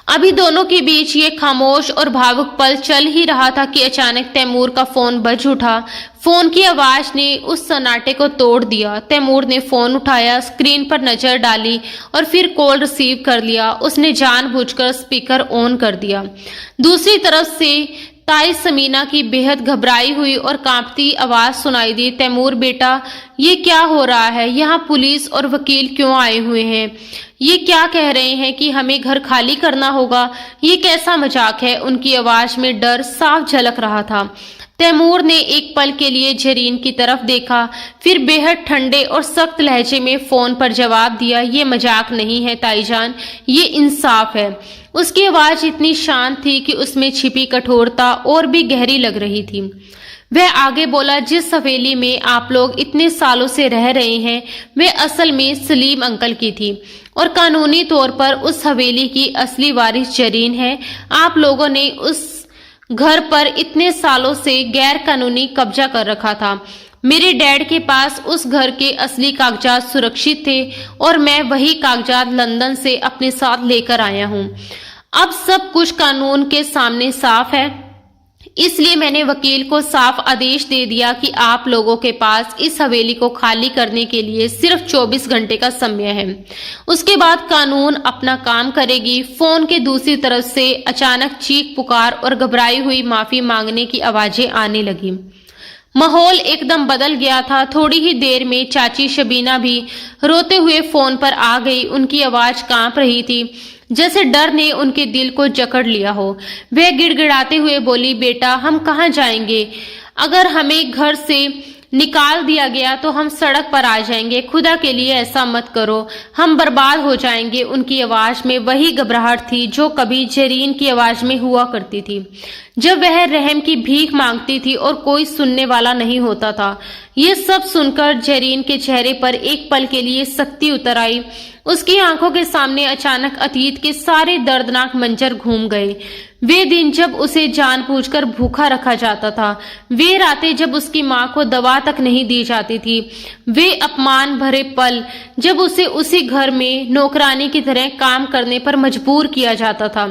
[SPEAKER 1] अभी दोनों के बीच ये खामोश और भावुक पल चल ही रहा था कि अचानक तैमूर का फोन बज उठा। फोन की आवाज ने उस सन्नाटे को तोड़ दिया। तैमूर ने फोन उठाया, स्क्रीन पर नजर डाली और फिर कॉल रिसीव कर लिया। उसने जानबूझकर स्पीकर ऑन कर दिया। दूसरी तरफ से ताई समीना की बेहद घबराई हुई और कांपती आवाज सुनाई दी, तैमूर बेटा, ये क्या हो रहा है? यहाँ पुलिस और वकील क्यों आए हुए हैं? ये क्या कह रहे हैं कि हमें घर खाली करना होगा? ये कैसा मजाक है? उनकी आवाज में डर साफ झलक रहा था। तैमूर ने एक पल के लिए जरीन की तरफ देखा, फिर बेहद ठंडे और सख्त लहजे में फोन पर जवाब दिया, ये मजाक नहीं है ताईजान, ये इंसाफ है। उसकी आवाज इतनी शांत थी कि उसमें छिपी कठोरता और भी गहरी लग रही थी। वह आगे बोला, जिस हवेली में आप लोग इतने सालों से रह रहे हैं, वह असल में सलीम अंकल की थी और कानूनी तौर पर उस हवेली की असली वारिस जरीन है। आप लोगों ने उस घर पर इतने सालों से गैर कानूनी कब्जा कर रखा था। मेरे डैड के पास उस घर के असली कागजात सुरक्षित थे और मैं वही कागजात लंदन से अपने साथ लेकर आया हूँ। अब सब कुछ कानून के सामने साफ है। इसलिए मैंने वकील को साफ आदेश दे दिया कि आप लोगों के पास इस हवेली को खाली करने के लिए सिर्फ 24 घंटे का समय है। उसके बाद कानून अपना काम करेगी। फोन के दूसरी तरफ से अचानक चीख पुकार और घबराई हुई माफी मांगने की आवाजें आने लगी। माहौल एकदम बदल गया था। थोड़ी ही देर में चाची शबीना भी रोते हुए फोन पर आ गई। उनकी आवाज कांप रही थी, जैसे डर ने उनके दिल को जकड़ लिया हो। वह गिड़गिड़ाते हुए बोली, बेटा हम कहाँ जाएंगे? अगर हमें घर से निकाल दिया गया तो हम सड़क पर आ जाएंगे। खुदा के लिए ऐसा मत करो, हम बर्बाद हो जाएंगे। उनकी आवाज में वही घबराहट थी जो कभी जरीन की आवाज में हुआ करती थी, जब वह रहम की भीख मांगती थी और कोई सुनने वाला नहीं होता था। ये सब सुनकर जरीन के चेहरे पर एक पल के लिए सख्ती उतर आई। उसकी आंखों के सामने अचानक अतीत के सारे दर्दनाक मंजर घूम गए। वे दिन जब उसे जानबूझकर भूखा रखा जाता था, वे रातें जब उसकी माँ को दवा तक नहीं दी जाती थी, वे अपमान भरे पल जब उसे उसी घर में नौकरानी की तरह काम करने पर मजबूर किया जाता था,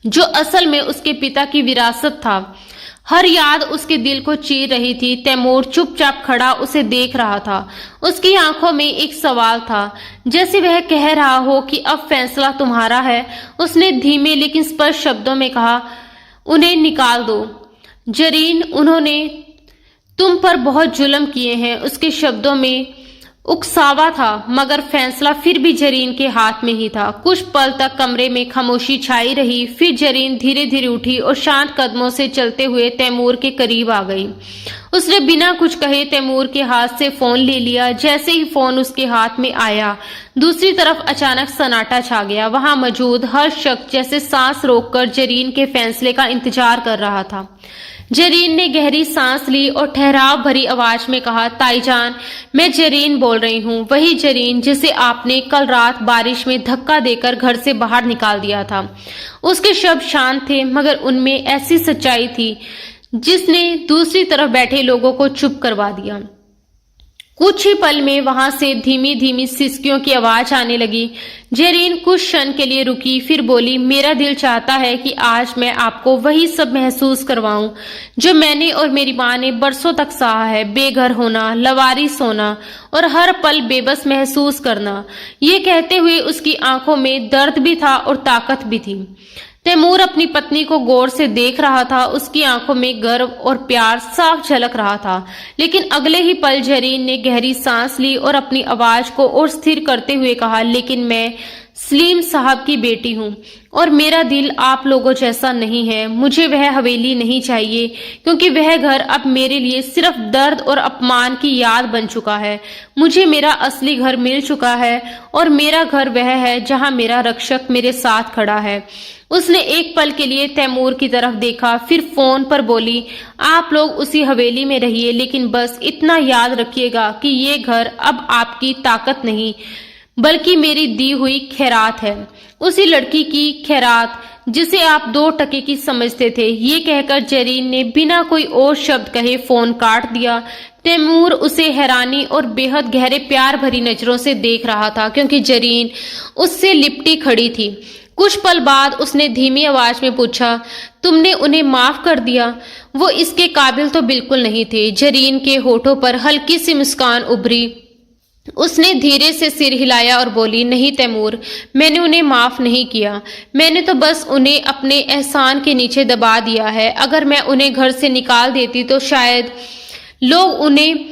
[SPEAKER 1] जो असल में उसके पिता की विरासत था। हर याद उसके दिल को चीर रही थी। तैमूर चुपचाप खड़ा उसे देख रहा था। उसकी आंखों में एक सवाल था, जैसे वह कह रहा हो कि अब फैसला तुम्हारा है। उसने धीमे लेकिन स्पष्ट शब्दों में कहा, उन्हें निकाल दो जरीन, उन्होंने तुम पर बहुत जुल्म किए हैं। उसके शब्दों में उकसावा था, मगर फैसला फिर भी जरीन के हाथ में ही था। कुछ पल तक कमरे में खामोशी छाई रही। फिर जरीन धीरे धीरे उठी और शांत कदमों से चलते हुए तैमूर के करीब आ गई। उसने बिना कुछ कहे तैमूर के हाथ से फोन ले लिया। जैसे ही फोन उसके हाथ में आया, दूसरी तरफ अचानक सन्नाटा छा गया। वहां मौजूद हर शख्स जैसे सांस रोककर जरीन के फैसले का इंतजार कर रहा था। जरीन ने गहरी सांस ली और ठहराव भरी आवाज में कहा, ताईजान, मैं जरीन बोल रही हूँ, वही जरीन जिसे आपने कल रात बारिश में धक्का देकर घर से बाहर निकाल दिया था। उसके शब्द शांत थे, मगर उनमें ऐसी सच्चाई थी जिसने दूसरी तरफ बैठे लोगों को चुप करवा दिया। कुछ ही पल में वहां से धीमी धीमी सिसकियों की आवाज आने लगी। जरीन कुछ क्षण के लिए रुकी, फिर बोली, मेरा दिल चाहता है कि आज मैं आपको वही सब महसूस करवाऊं जो मैंने और मेरी माँ ने बरसों तक सहा है। बेघर होना, लवारिस होना और हर पल बेबस महसूस करना। ये कहते हुए उसकी आंखों में दर्द भी था और ताकत भी थी। तैमूर अपनी पत्नी को गौर से देख रहा था। उसकी आंखों में गर्व और प्यार साफ झलक रहा था। लेकिन अगले ही पल जरीन ने गहरी सांस ली और अपनी आवाज को और स्थिर करते हुए कहा, लेकिन मैं सलीम साहब की बेटी हूँ और मेरा दिल आप लोगों जैसा नहीं है। मुझे वह हवेली नहीं चाहिए, क्योंकि वह घर अब मेरे लिए सिर्फ दर्द और अपमान की याद बन चुका है। मुझे मेरा असली घर मिल चुका है और मेरा घर वह है जहाँ मेरा रक्षक मेरे साथ खड़ा है। उसने एक पल के लिए तैमूर की तरफ देखा, फिर फोन पर बोली, आप लोग उसी हवेली में रहिए, लेकिन बस इतना याद रखिएगा कि ये घर अब आपकी ताकत नहीं बल्कि मेरी दी हुई खैरात है। उसी लड़की की खैरात जिसे आप 2 टके की समझते थे। ये कहकर जरीन ने बिना कोई और शब्द कहे फोन काट दिया। तैमूर उसे हैरानी और बेहद गहरे प्यार भरी नजरों से देख रहा था, क्योंकि जरीन उससे लिपटी खड़ी थी। कुछ पल बाद उसने धीमी आवाज में पूछा, तुमने उन्हें माफ कर दिया? वो इसके काबिल तो बिल्कुल नहीं थे। जरीन के होठों पर हल्की सी मुस्कान उभरी। उसने धीरे से सिर हिलाया और बोली, नहीं तैमूर, मैंने उन्हें माफ नहीं किया। मैंने तो बस उन्हें अपने एहसान के नीचे दबा दिया है। अगर मैं उन्हें घर से निकाल देती तो शायद लोग उन्हें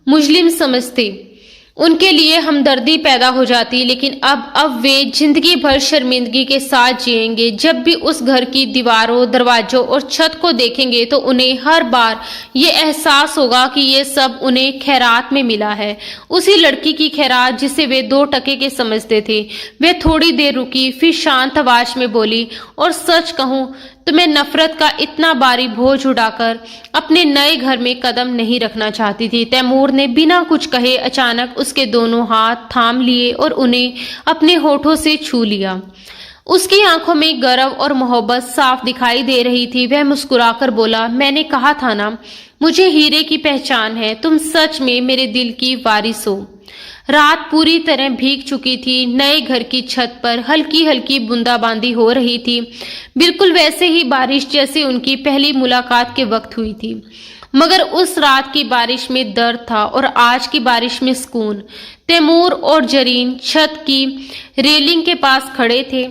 [SPEAKER 1] मुजरिम समझते, उनके लिए हमदर्दी पैदा हो जाती। लेकिन अब वे जिंदगी भर शर्मिंदगी के साथ जिएंगे। जब भी उस घर की दीवारों, दरवाजों और छत को देखेंगे तो उन्हें हर बार ये एहसास होगा कि ये सब उन्हें खैरात में मिला है, उसी लड़की की खैरात जिसे वे 2 टके के समझते थे। वे थोड़ी देर रुकी, फिर शांत आवाज में बोली, और सच कहूं तो मैं नफरत का इतना भारी बोझ उठाकर अपने नए घर में कदम नहीं रखना चाहती थी। तैमूर ने बिना कुछ कहे अचानक उसके दोनों हाथ थाम लिए और उन्हें अपने होठों से छू लिया। उसकी आंखों में गर्व और मोहब्बत साफ दिखाई दे रही थी। वह मुस्कुराकर बोला, मैंने कहा था ना, मुझे हीरे की पहचान है, तुम सच में मेरे दिल की वारिस हो। रात पूरी तरह भीग चुकी थी। नए घर की छत पर हल्की हल्की बूंदाबांदी हो रही थी, बिल्कुल वैसे ही बारिश जैसे उनकी पहली मुलाकात के वक्त हुई थी। मगर उस रात की बारिश में दर्द था और आज की बारिश में सुकून। तैमूर और जरीन छत की रेलिंग के पास खड़े थे।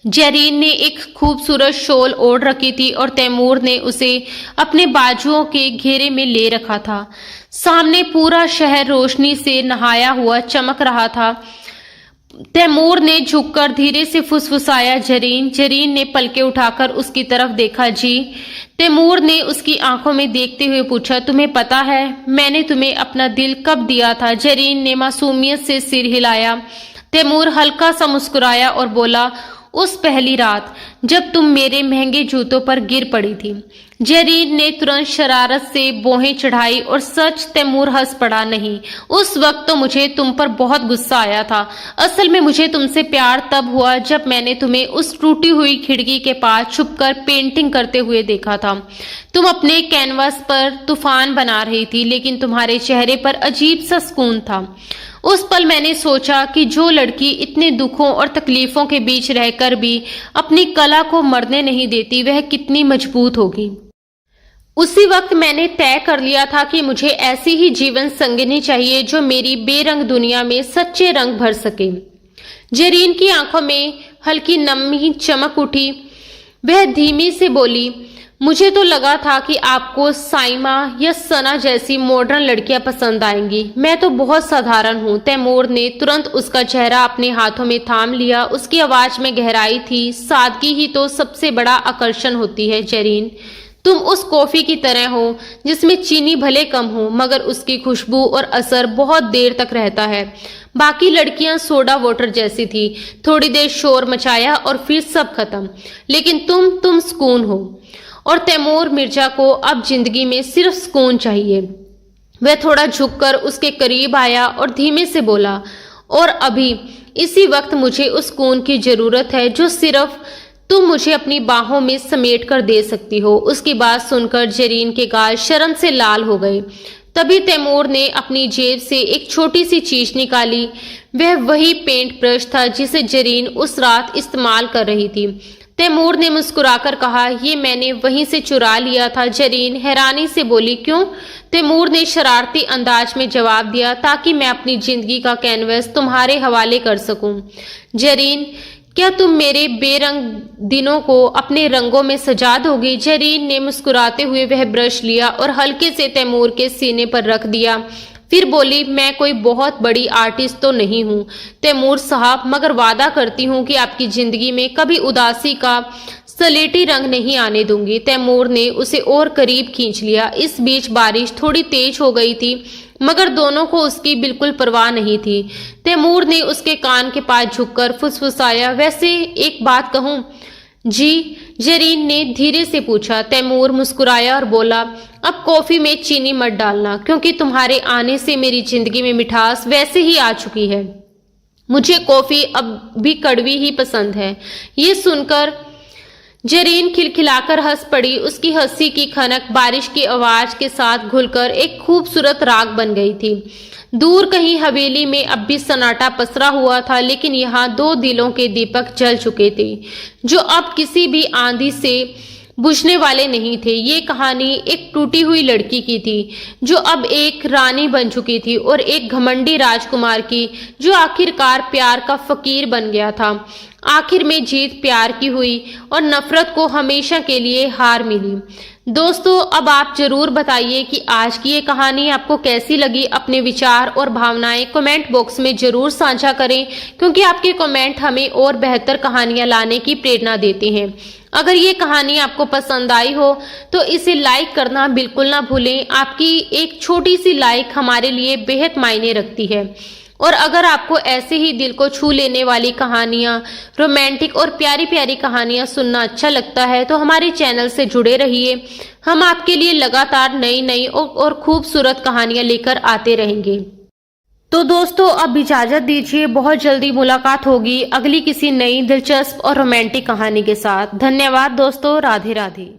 [SPEAKER 1] जरीन ने एक खूबसूरत शॉल ओढ़ रखी थी और तैमूर ने उसे अपने बाजुओं के घेरे में ले रखा था। सामने पूरा शहर रोशनी से नहाया हुआ चमक रहा था। तैमूर ने झुककर धीरे से फुसफुसाया, जरीन। जरीन ने पलके उठाकर उसकी तरफ देखा। जी। तैमूर ने उसकी आंखों में देखते हुए पूछा, तुम्हें पता है मैंने तुम्हें अपना दिल कब दिया था? जरीन ने मासूमियत से सिर हिलाया। तैमूर हल्का सा मुस्कुराया और बोला, उस पहली रात जब तुम मेरे महंगे जूतों पर गिर पड़ी थी। जरीन ने तुरंत शरारत से भौहें चढ़ाई और सच, तैमूर हंस पड़ा। नहीं, उस वक्त तो मुझे तुम पर बहुत गुस्सा आया था। असल में मुझे तुमसे प्यार तब हुआ जब मैंने तुम्हें उस टूटी हुई खिड़की के पास छुपकर पेंटिंग करते हुए देखा था। तुम अपने कैनवास पर तूफान बना रही थी, लेकिन तुम्हारे चेहरे पर अजीब सा सुकून था। उस पल मैंने सोचा कि जो लड़की इतने दुखों और तकलीफों के बीच रहकर भी अपनी कला को मरने नहीं देती, वह कितनी मजबूत होगी। उसी वक्त मैंने तय कर लिया था कि मुझे ऐसी ही जीवन संगिनी चाहिए जो मेरी बेरंग दुनिया में सच्चे रंग भर सके। जरीन की आंखों में हल्की नमी चमक उठी। वह धीमी से बोली, मुझे तो लगा था कि आपको साइमा या सना जैसी मॉडर्न लड़कियां पसंद आएंगी। मैं तो बहुत साधारण हूँ। तैमूर ने तुरंत उसका चेहरा अपने हाथों में थाम लिया। उसकी आवाज में गहराई थी। सादगी ही तो सबसे बड़ा आकर्षण होती है जरीन। तुम उस कॉफी की तरह हो जिसमें चीनी भले कम हो, मगर उसकी खुशबू और असर बहुत देर तक रहता है। बाकी लड़कियां सोडा वाटर जैसी थी, थोड़ी देर शोर मचाया और फिर सब खत्म। लेकिन तुम सुकून हो। और तैमूर मिर्जा को अब जिंदगी में सिर्फ सुकून चाहिए। वह थोड़ा झुककर उसके करीब आया और धीमे से बोला, और अभी इसी वक्त मुझे उस सुकून की जरूरत है जो सिर्फ तुम मुझे अपनी बाहों में समेट कर दे सकती हो। उसकी बात सुनकर जरीन के गाल शर्म से लाल हो गए। तभी तैमूर ने अपनी जेब से एक छोटी सी चीज निकाली। वह वही पेंट ब्रश था जिसे जरीन उस रात इस्तेमाल कर रही थी। तैमूर ने मुस्कुराकर कहा, ये मैंने वहीं से चुरा लिया था। जरीन हैरानी से बोली, क्यों? तैमूर ने शरारती अंदाज में जवाब दिया, ताकि मैं अपनी जिंदगी का कैनवस तुम्हारे हवाले कर सकूं। जरीन, क्या तुम मेरे बेरंग दिनों को अपने रंगों में सजा दोगी? जरीन ने मुस्कुराते हुए वह ब्रश लिया और हल्के से तैमूर के सीने पर रख दिया। फिर बोली, मैं कोई बहुत बड़ी आर्टिस्ट तो नहीं हूँ तैमूर साहब, मगर वादा करती हूँ कि आपकी जिंदगी में कभी उदासी का सलेटी रंग नहीं आने दूंगी। तैमूर ने उसे और करीब खींच लिया। इस बीच बारिश थोड़ी तेज हो गई थी, मगर दोनों को उसकी बिल्कुल परवाह नहीं थी। तैमूर ने उसके कान के पास झुककर फुसफुसाया, वैसे एक बात कहूँ? जी, जरीन ने धीरे से पूछा। तैमूर मुस्कुराया और बोला, अब कॉफी में चीनी मत डालना, क्योंकि तुम्हारे आने से मेरी जिंदगी में मिठास वैसे ही आ चुकी है। मुझे कॉफी अब भी कड़वी ही पसंद है। ये सुनकर जरीन खिलखिलाकर हंस पड़ी। उसकी हंसी की खनक बारिश की आवाज के साथ घुलकर एक खूबसूरत राग बन गई थी। दूर कहीं हवेली में अब भी सन्नाटा पसरा हुआ था, लेकिन यहाँ दो दिलों के दीपक जल चुके थे जो अब किसी भी आंधी से बुझने वाले नहीं थे। ये कहानी एक टूटी हुई लड़की की थी जो अब एक रानी बन चुकी थी, और एक घमंडी राजकुमार की जो आखिरकार प्यार का फकीर बन गया था। आखिर में जीत प्यार की हुई और नफरत को हमेशा के लिए हार मिली। दोस्तों, अब आप जरूर बताइए कि आज की ये कहानी आपको कैसी लगी। अपने विचार और भावनाएं कमेंट बॉक्स में जरूर साझा करें, क्योंकि आपके कमेंट हमें और बेहतर कहानियां लाने की प्रेरणा देते हैं। अगर ये कहानी आपको पसंद आई हो तो इसे लाइक करना बिल्कुल ना भूलें। आपकी एक छोटी सी लाइक हमारे लिए बेहद मायने रखती है। और अगर आपको ऐसे ही दिल को छू लेने वाली कहानियां, रोमांटिक और प्यारी प्यारी कहानियां सुनना अच्छा लगता है तो हमारे चैनल से जुड़े रहिए। हम आपके लिए लगातार नई नई और खूबसूरत कहानियां लेकर आते रहेंगे। तो दोस्तों, अब इजाजत दीजिए। बहुत जल्दी मुलाकात होगी अगली किसी नई दिलचस्प और रोमांटिक कहानी के साथ। धन्यवाद दोस्तों। राधे राधे।